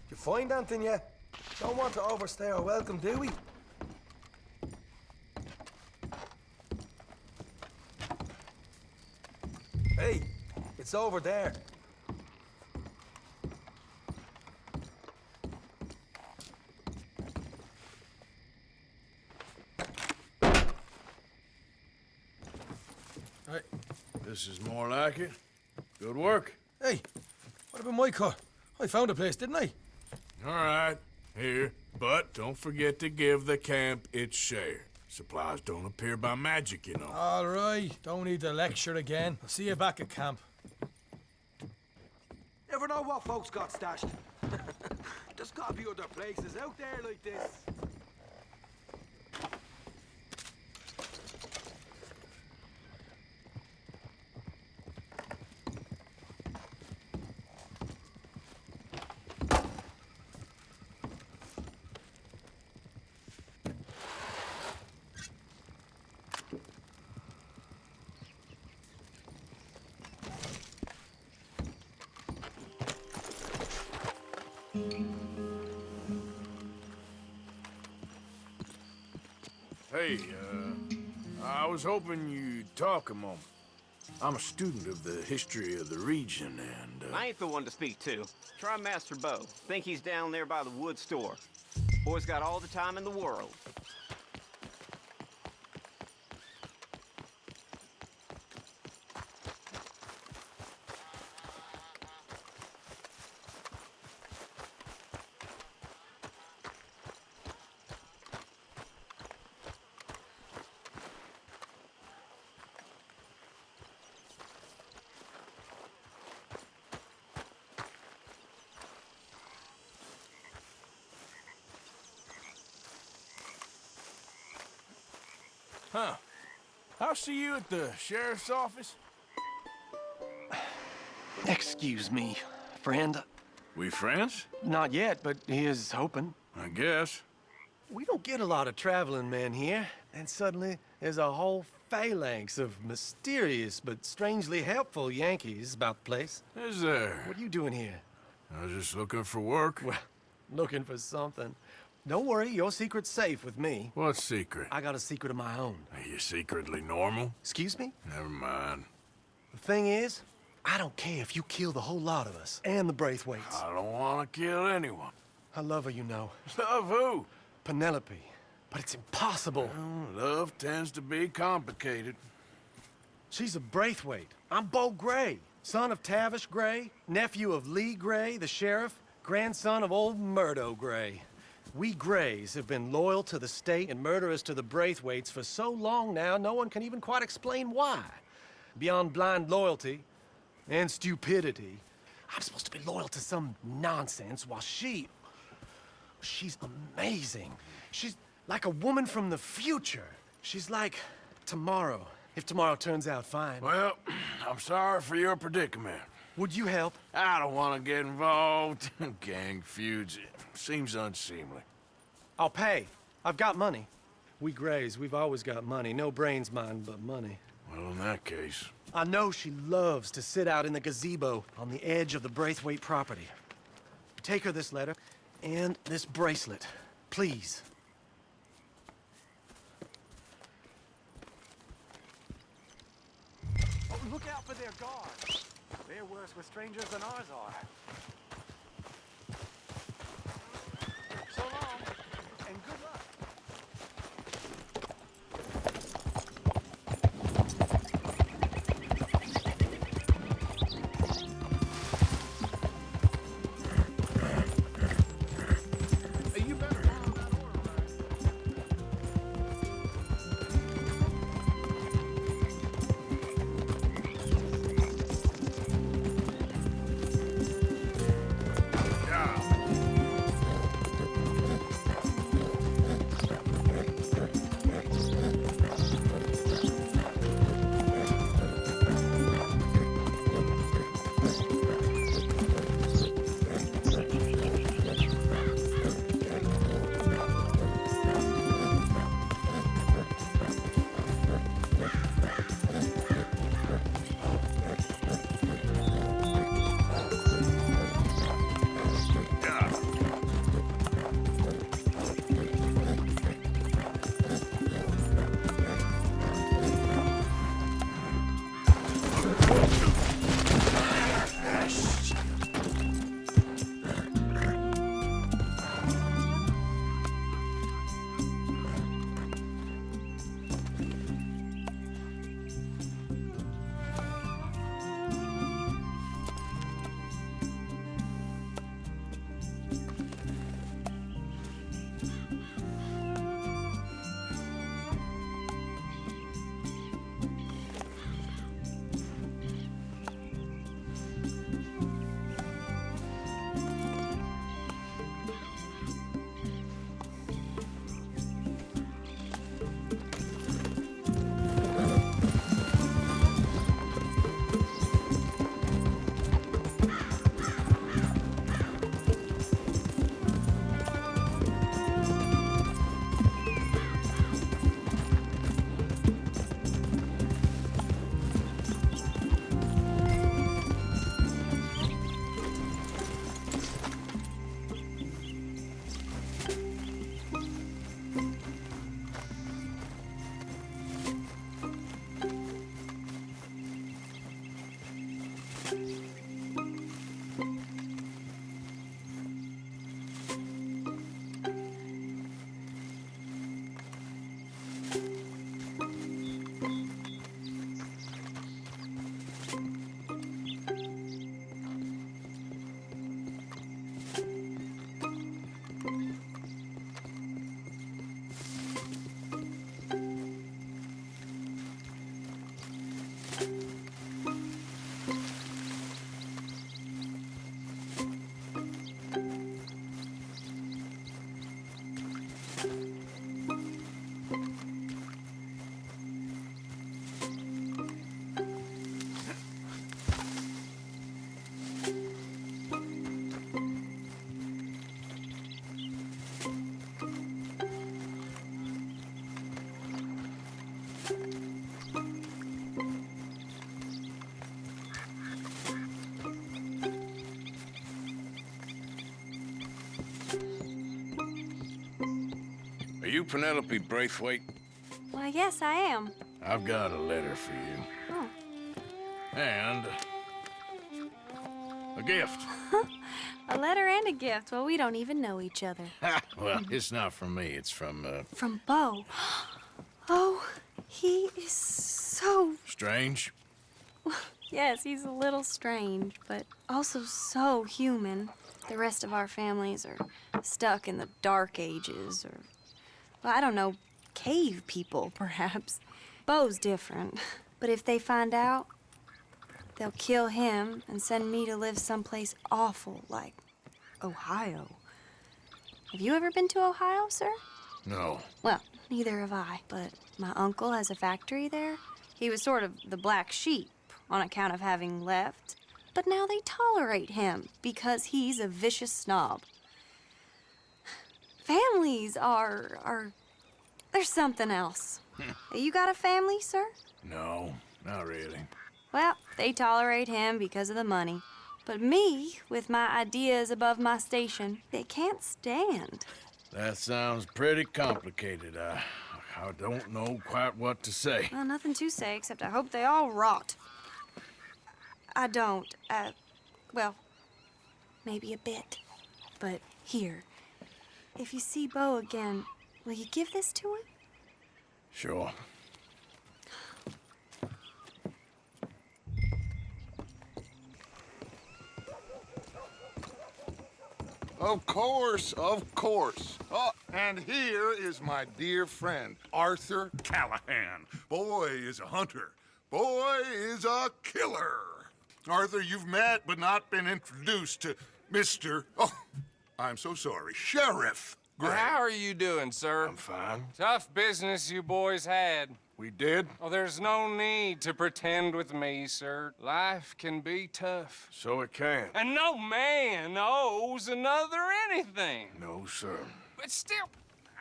You find anything yet? Don't want to overstay our welcome, do we? Hey, it's over there. Hey, this is more like it. Good work. Hey, what about my car? I found a place, didn't I? All right, here. But don't forget to give the camp its share. Supplies don't appear by magic, you know. All right, don't need to lecture again. I'll see you back at camp. Never know what folks got stashed. There's gotta be other places out there like this. Hey, I was hoping you'd talk a moment. I'm a student of the history of the region, and, I ain't the one to speak to. Try Master Bo. Think he's down there by the wood store. Boy's got all the time in the world. Huh. I'll see you at the sheriff's office. Excuse me, friend. We friends? Not yet, but here's hoping. I guess. We don't get a lot of traveling men here, and suddenly there's a whole phalanx of mysterious but strangely helpful Yankees about the place. Is there? What are you doing here? I was just looking for work. Well, looking for something. Don't worry, your secret's safe with me. What secret? I got a secret of my own. Are you secretly normal? Excuse me? Never mind. The thing is, I don't care if you kill the whole lot of us and the Braithwaites. I don't want to kill anyone. I love her, you know. Love who? Penelope. But it's impossible. Well, love tends to be complicated. She's a Braithwaite. I'm Bo Gray, son of Tavish Gray, nephew of Lee Gray, the sheriff, grandson of old Murdo Gray. We Grays have been loyal to the state and murderous to the Braithwaites for so long now, no one can even quite explain why. Beyond blind loyalty and stupidity, I'm supposed to be loyal to some nonsense while she's amazing. She's like a woman from the future. She's like tomorrow, if tomorrow turns out fine. Well, I'm sorry for your predicament. Would you help? I don't want to get involved. Gang feuds. Seems unseemly. I'll pay. I've got money. We Grays, we've always got money. No brains, mind, but money. Well, in that case... I know she loves to sit out in the gazebo on the edge of the Braithwaite property. Take her this letter and this bracelet, please. Oh, look out for their guards. They're worse with strangers than ours are. long, and good luck. Hey, you better follow that order, right? Are you Penelope Braithwaite? Why, yes, I am. I've got a letter for you. Oh. And a gift. A letter and a gift. Well, we don't even know each other. Well, it's not from me. It's from, From Beau. Oh, he is so... Strange? Yes, he's a little strange, but also so human. The rest of our families are stuck in the Dark Ages, or, well, I don't know, cave people, perhaps. Beau's different. But if they find out, they'll kill him and send me to live someplace awful like Ohio. Have you ever been to Ohio, sir? No. Well, neither have I, but my uncle has a factory there. He was sort of the black sheep on account of having left, but now they tolerate him because he's a vicious snob. Families there's something else. You got a family, sir? No, not really. Well, they tolerate him because of the money. But me, with my ideas above my station, they can't stand. That sounds pretty complicated. I don't know quite what to say. Well, nothing to say, except I hope they all rot. I don't, well, maybe a bit. But here, if you see Bo again, will you give this to him? Sure. Of course, of course. Oh, and here is my dear friend, Arthur Callahan. Boy is a hunter. Boy is a killer. Arthur, you've met but not been introduced to Mr. Oh, I'm so sorry, Sheriff Gray. How are you doing, sir? I'm fine. Tough business you boys had. We did? Oh, there's no need to pretend with me, sir. Life can be tough. So it can. And no man owes another anything. No, sir. But still,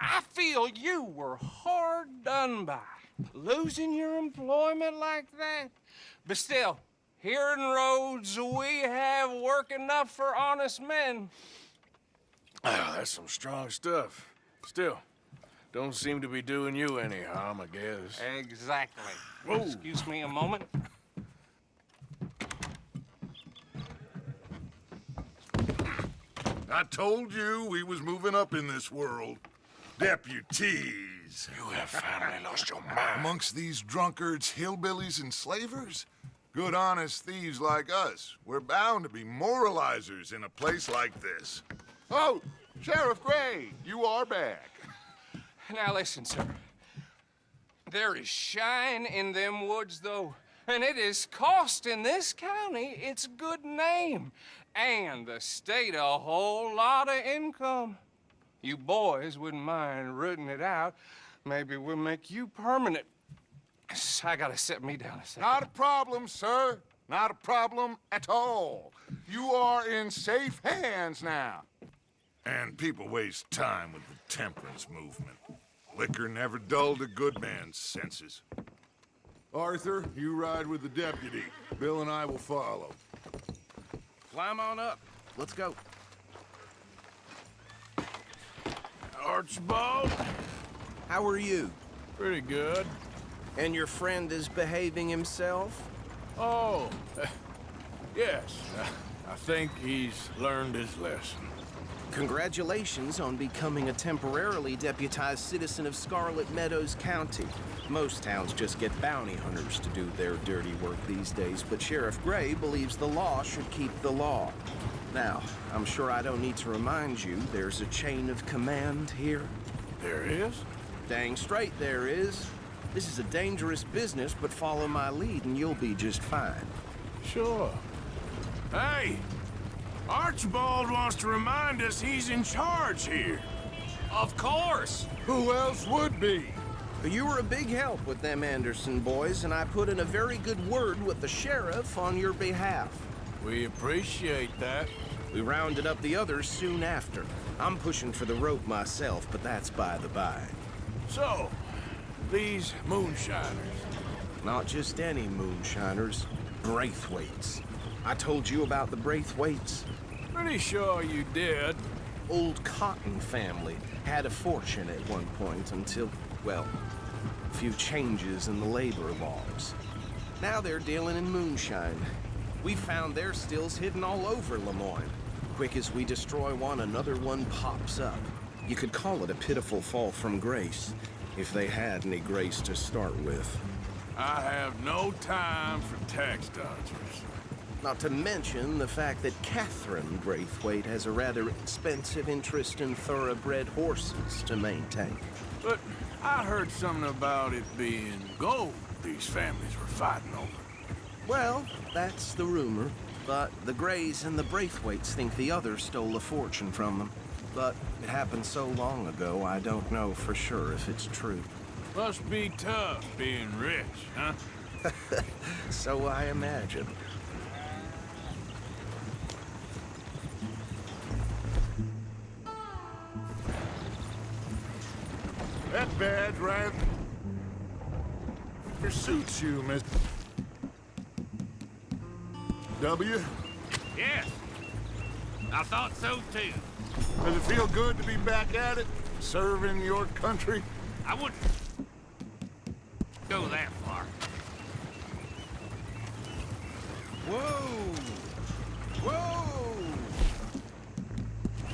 I feel you were hard done by. Losing your employment like that. But still, here in Rhodes, we have work enough for honest men. Ah, that's some strong stuff. Still, don't seem to be doing you any harm, I guess. Exactly. Whoa. Excuse me a moment. I told you we was moving up in this world. Deputies. You have finally lost your mind. Amongst these drunkards, hillbillies, and slavers? Good, honest thieves like us. We're bound to be moralizers in a place like this. Oh, Sheriff Gray, you are back. Now listen, sir. There is shine in them woods, though, and it is costing this county its good name and the state a whole lot of income. You boys wouldn't mind rooting it out. Maybe we'll make you permanent. I gotta sit me down a second. Not a problem, sir. Not a problem at all. You are in safe hands now. And people waste time with the temperance movement. Liquor never dulled a good man's senses. Arthur, you ride with the deputy. Bill and I will follow. Climb on up. Let's go. Archibald? How are you? Pretty good. And your friend is behaving himself? Oh, yes. I think he's learned his lesson. Congratulations on becoming a temporarily deputized citizen of Scarlet Meadows County. Most towns just get bounty hunters to do their dirty work these days, but Sheriff Gray believes the law should keep the law. Now, I'm sure I don't need to remind you there's a chain of command here. There is? Dang straight there is. This is a dangerous business, but follow my lead and you'll be just fine. Sure. Hey! Archibald wants to remind us he's in charge here. Of course! Who else would be? You were a big help with them Anderson boys, and I put in a very good word with the sheriff on your behalf. We appreciate that. We rounded up the others soon after. I'm pushing for the rope myself, but that's by the by. So, these moonshiners. Not just any moonshiners, Braithwaites. I told you about the Braithwaites. Pretty sure you did. Old Cotton family had a fortune at one point until, well, a few changes in the labor laws. Now they're dealing in moonshine. We found their stills hidden all over Lemoyne. Quick as we destroy one, another one pops up. You could call it a pitiful fall from grace, if they had any grace to start with. I have no time for tax dodgers. Not to mention the fact that Catherine Braithwaite has a rather expensive interest in thoroughbred horses to maintain. But I heard something about it being gold these families were fighting over. Well, that's the rumor. But the Grays and the Braithwaites think the others stole a fortune from them. But it happened so long ago, I don't know for sure if it's true. Must be tough being rich, huh? So I imagine. That badge right there suits you, Miss W. Yes. I thought so too. Does it feel good to be back at it, serving your country? I wouldn't go that far. Whoa! Whoa!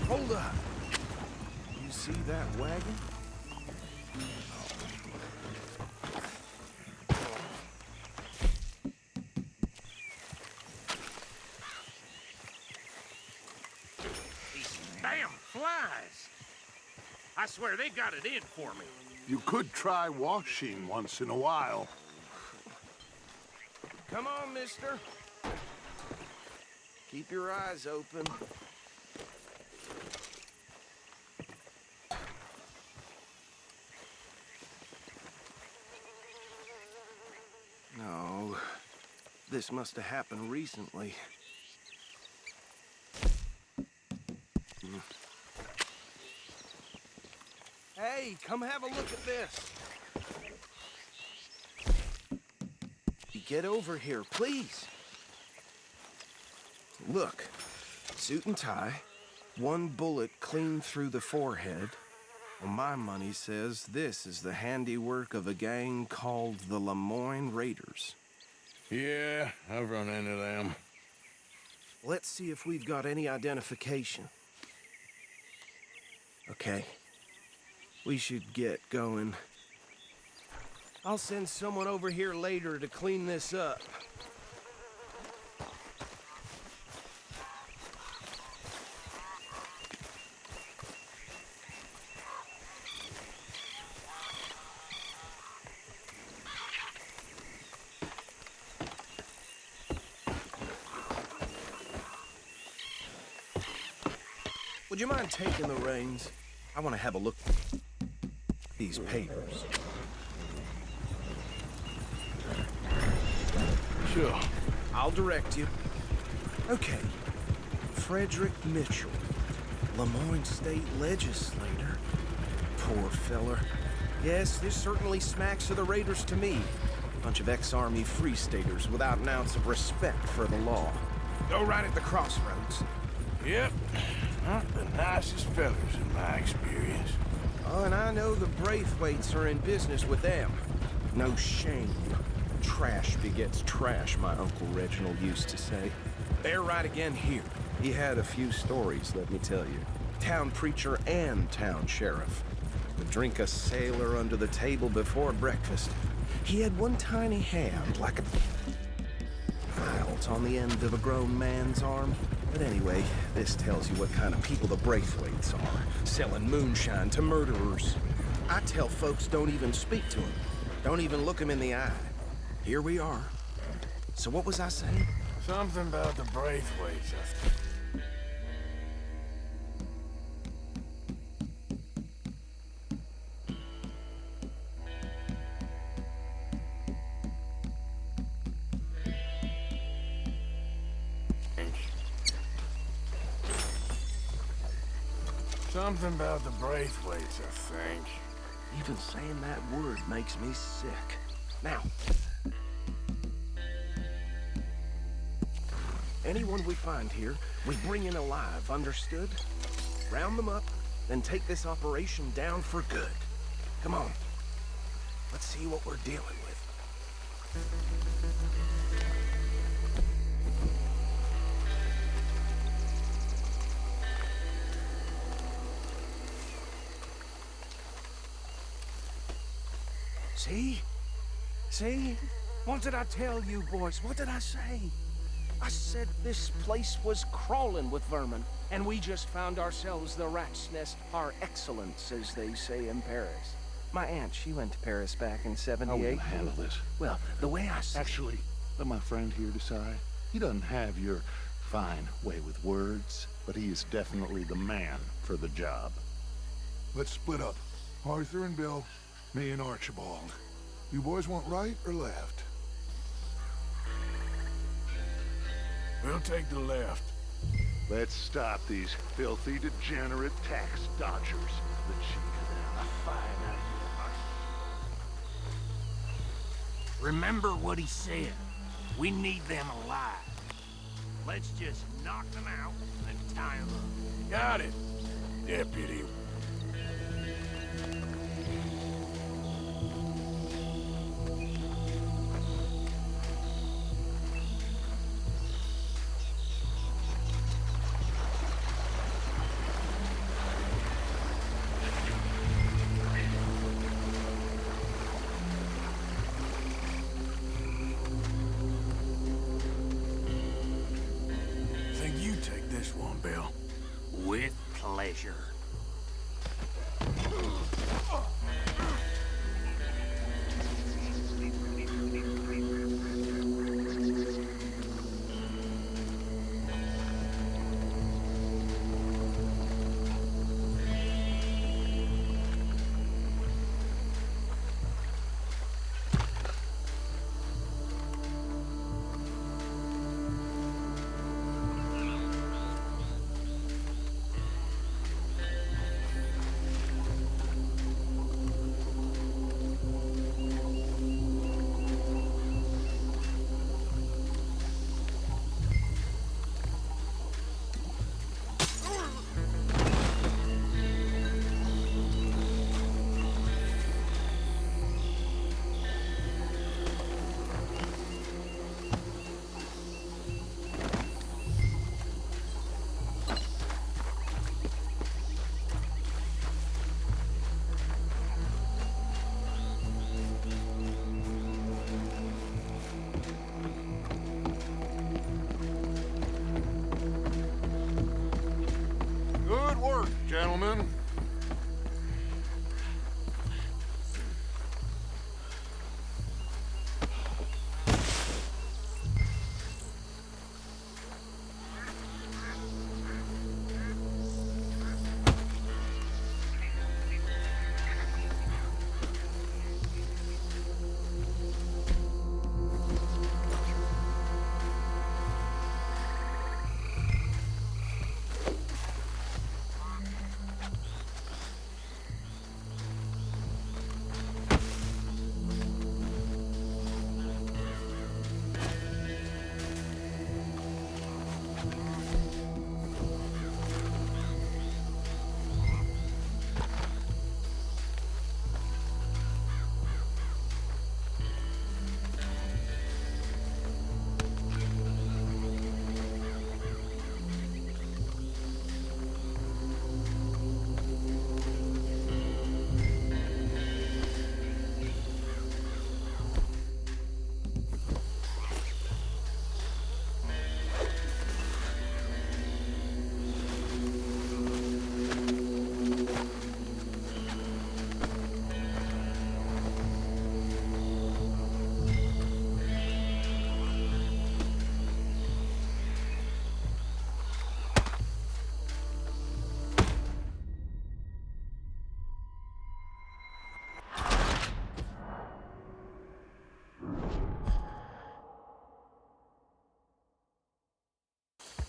Hold up. You see that wagon? These damn flies. I swear they got it in for me. You could try washing once in a while. Come on, mister. Keep your eyes open. No, this must have happened recently. Hey, come have a look at this. Get over here, please. Look, suit and tie, one bullet clean through the forehead. Well, my money says this is the handiwork of a gang called the Lemoyne Raiders. Yeah, I've run into them. Let's see if we've got any identification. Okay. We should get going. I'll send someone over here later to clean this up. Would you mind taking the reins? I want to have a look at these papers. Sure. I'll direct you. Okay. Frederick Mitchell, Lemoyne State Legislator. Poor feller. Yes, this certainly smacks of the Raiders to me. Bunch of ex-Army Free Staters without an ounce of respect for the law. Go right at the crossroads. Yep. Not the nicest fellas in my experience. Oh, and I know the Braithwaites are in business with them. No shame. Trash begets trash, my Uncle Reginald used to say. They're right again here. He had a few stories, let me tell you. Town preacher and town sheriff. Would drink a sailor under the table before breakfast. He had one tiny hand, like a hilt on the end of a grown man's arm. But anyway, this tells you what kind of people the Braithwaites are. Selling moonshine to murderers. I tell folks don't even speak to them. Don't even look them in the eye. Here we are. So what was I saying? Something about the Braithwaites, Something about the Braithwaites, I think. Even saying that word makes me sick. Now, anyone we find here, we bring in alive, understood? Round them up, then take this operation down for good. Come on. Let's see what we're dealing with. See? See? What did I tell you, boys? What did I say? I said this place was crawling with vermin, and we just found ourselves the rat's nest par excellence, as they say in Paris. My aunt, she went to Paris back in '78. How are we gonna handle this? Well, the way I see Actually, let my friend here decide. He doesn't have your fine way with words, but he is definitely the man for the job. Let's split up. Arthur and Bill, me and Archibald. You boys want right or left? We'll take the left. Let's stop these filthy, degenerate tax dodgers. The chief of them, a fine idea. Remember what he said. We need them alive. Let's just knock them out and tie them up. Got it, deputy.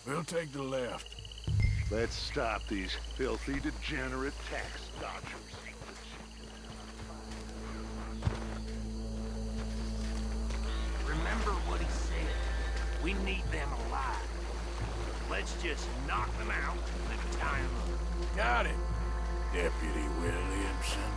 We'll take the left. Let's stop these filthy, degenerate tax dodgers. Remember what he said. We need them alive. Let's just knock them out and tie them up. Got it, Deputy Williamson.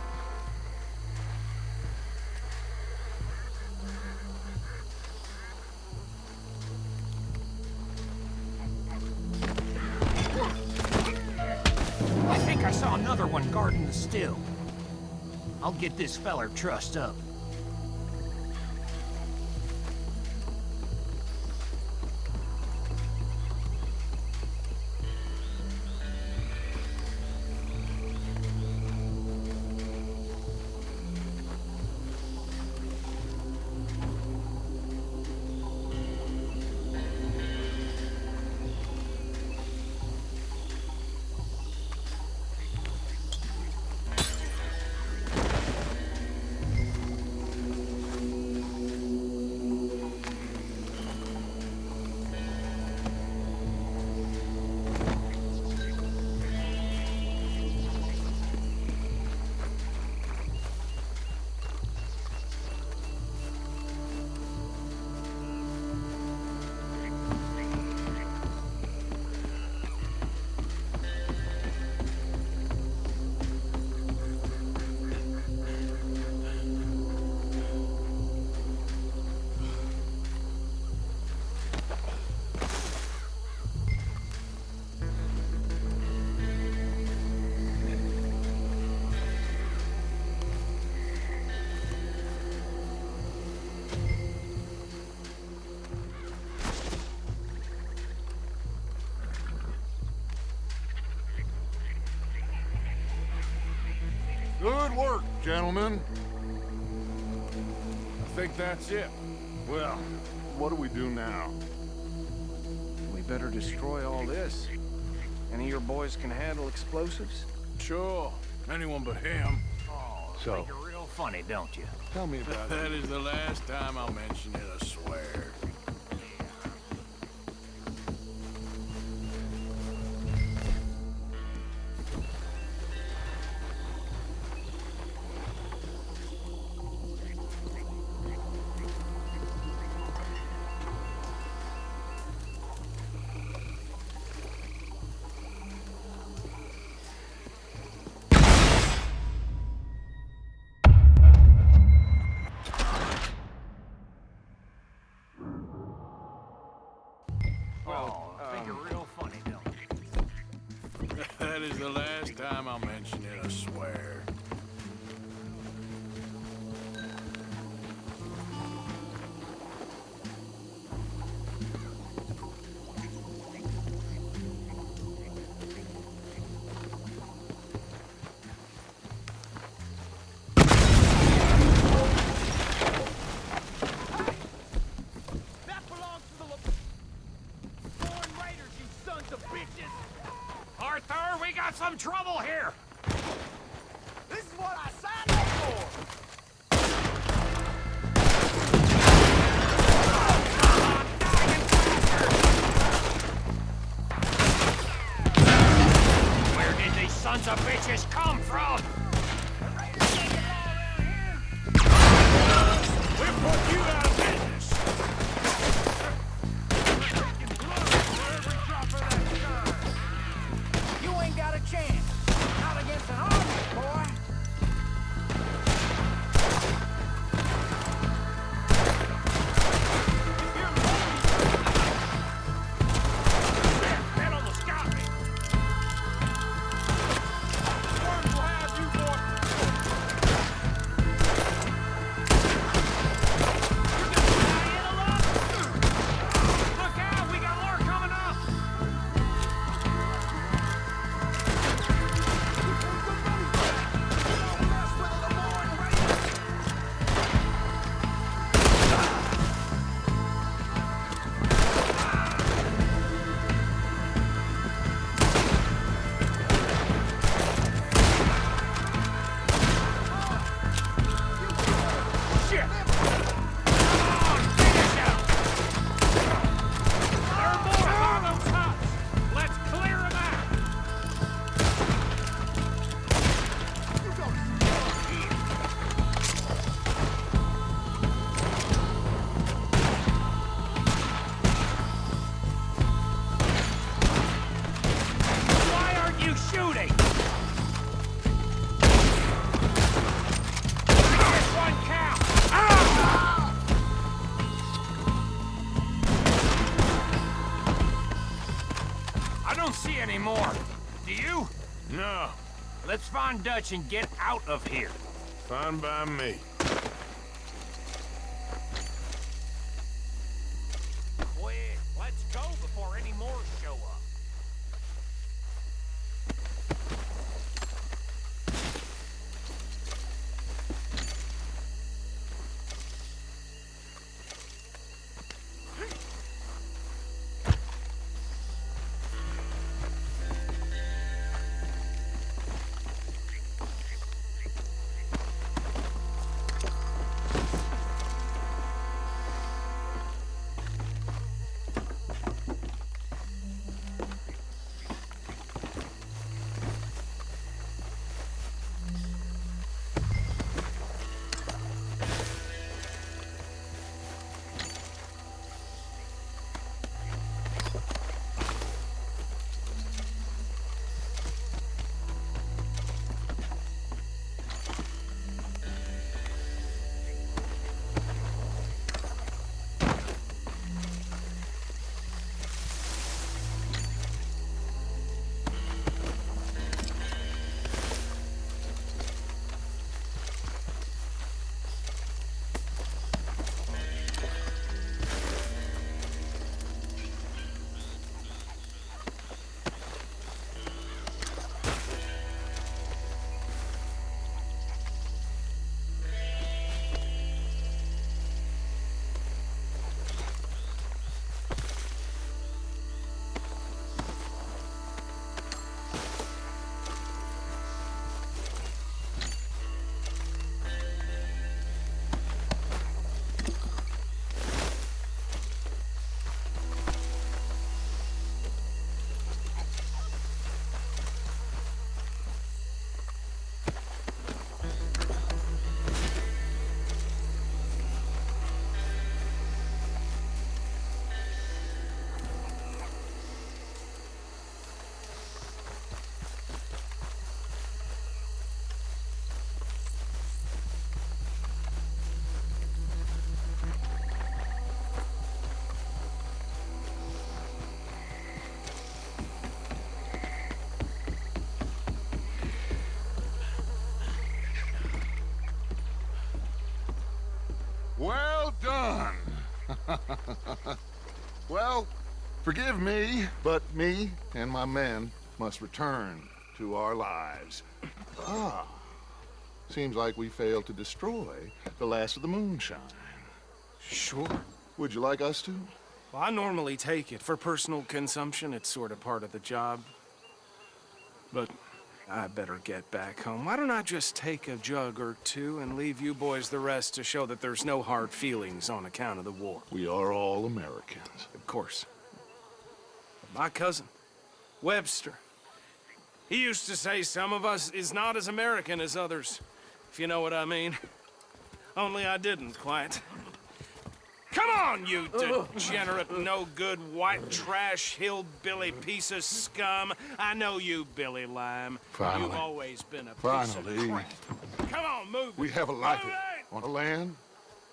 I think I saw another one guarding the still. I'll get this feller trussed up. Good work, gentlemen. I think that's it. Well, what do we do now? We better destroy all this. Any of your boys can handle explosives? Sure. Anyone but him. Oh, So- think you're real funny, don't you? Tell me about That is the last time I'll mention it, I swear. find Dutch and get out of here. Fine by me. Quick, let's go before any more show up. Well done. Well, forgive me, but me and my men must return to our lives. Ah, seems like we failed to destroy the last of the moonshine. Sure. Would you like us to? Well, I normally take it. For personal consumption, it's sort of part of the job. But I better get back home. Why don't I just take a jug or two and leave you boys the rest to show that there's no hard feelings on account of the war? We are all Americans. Of course. But my cousin, Webster, he used to say some of us is not as American as others, if you know what I mean. Only I didn't quite. Come on, you degenerate, no-good, white trash, hillbilly piece of scum. I know you, Billy Lime. Finally. You've always been a piece of Finally. crap. Come on, move We it. have a life Move it! on a land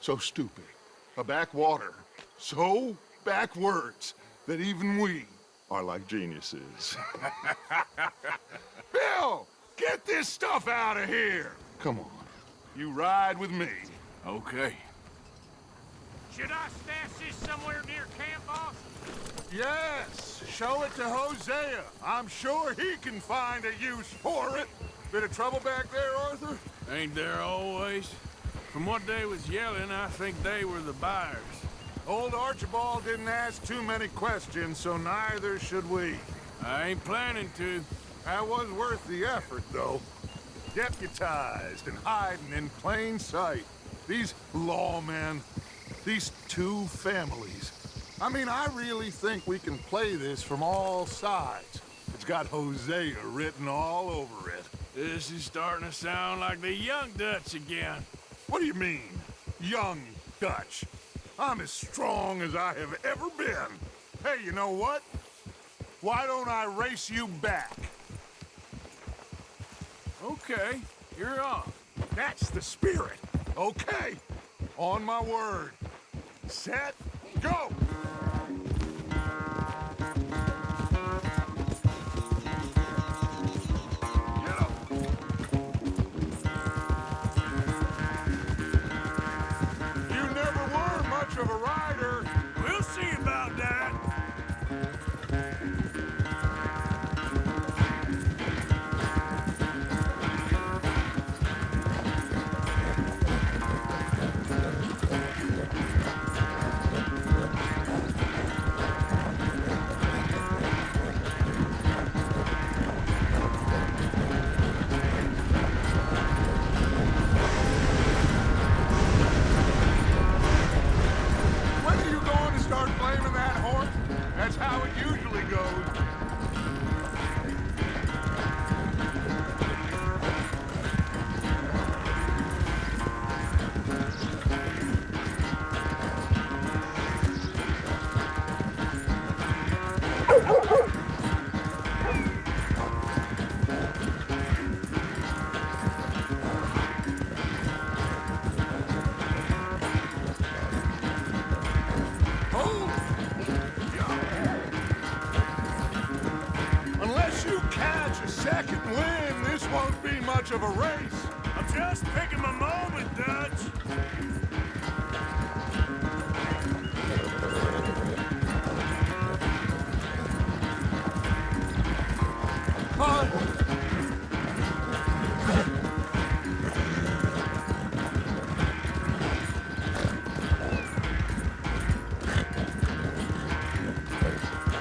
so stupid, a backwater so backwards that even we are like geniuses. Bill, get this stuff out of here. Come on, you ride with me. Okay. Should I stash this somewhere near camp, boss? Yes, show it to Hosea. I'm sure he can find a use for it. Bit of trouble back there, Arthur? Ain't there always? From what they was yelling, I think they were the buyers. Old Archibald didn't ask too many questions, so neither should we. I ain't planning to. That was worth the effort, though. Deputized and hiding in plain sight. These lawmen, these two families. I mean, I really think we can play this from all sides. It's got Hosea written all over it. This is starting to sound like the young Dutch again. What do you mean, young Dutch? I'm as strong as I have ever been. Hey, you know what? Why don't I race you back? Okay, you're on. That's the spirit. Okay, on my word. Set, go! Get up! Just picking my moment, Dutch.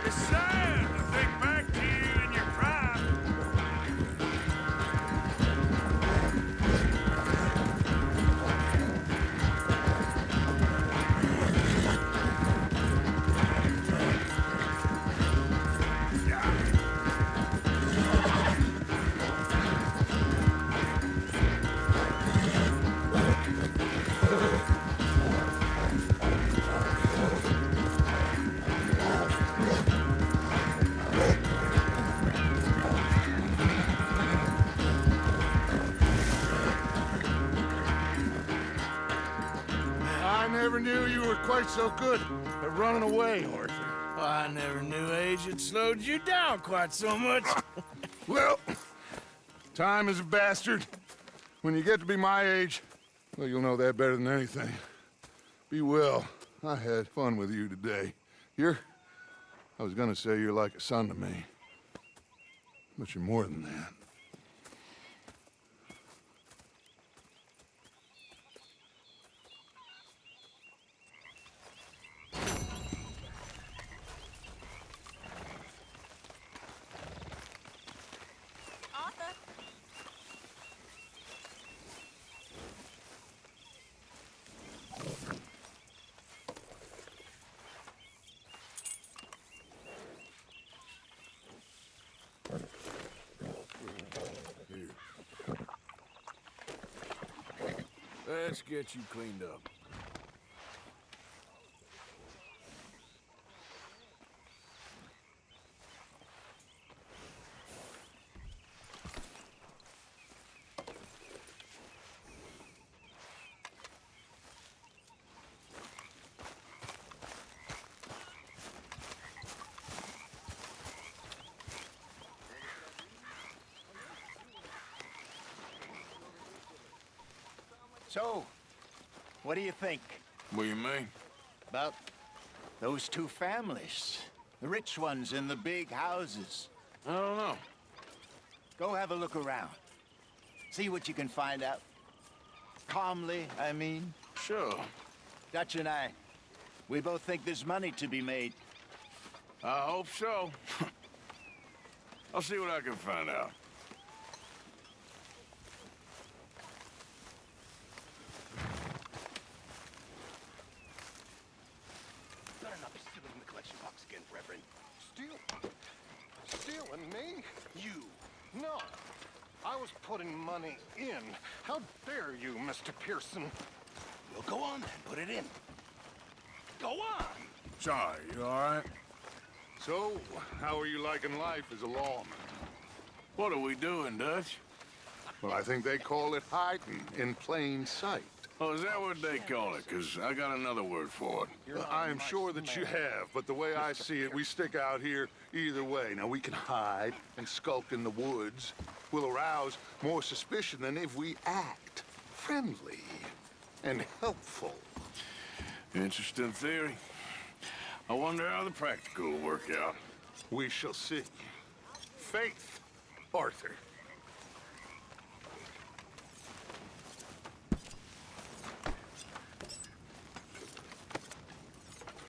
It's sad to think back to you in your prime. I never knew you were quite so good at running away, Arthur. I never knew age had slowed you down quite so much. Well, time is a bastard. When you get to be my age, well, you'll know that better than anything. Be well. I had fun with you today. I was gonna say you're like a son to me. But you're more than that. Let's get you cleaned up. So, what do you think? What do you mean? About those two families. The rich ones in the big houses. I don't know. Go have a look around. See what you can find out. Calmly, I mean. Sure. Dutch and I, we both think there's money to be made. I hope so. I'll see what I can find out. Better not be stealing the collection box again, Reverend. Stealing me? You. No. I was putting money in. How dare you, Mr. Pearson? Well, go on then. Put it in. Go on! Sorry, you all right? So, how are you liking life as a lawman? What are we doing, Dutch? Well, I think they call it hiding in plain sight. Oh, is that what they call it? Because I got another word for it. Well, I am sure that you have, but the way I see it, we stick out here either way. Now, we can hide and skulk in the woods. We'll arouse more suspicion than if we act friendly and helpful. Interesting theory. I wonder how the practical will work out. We shall see. Faith, Arthur.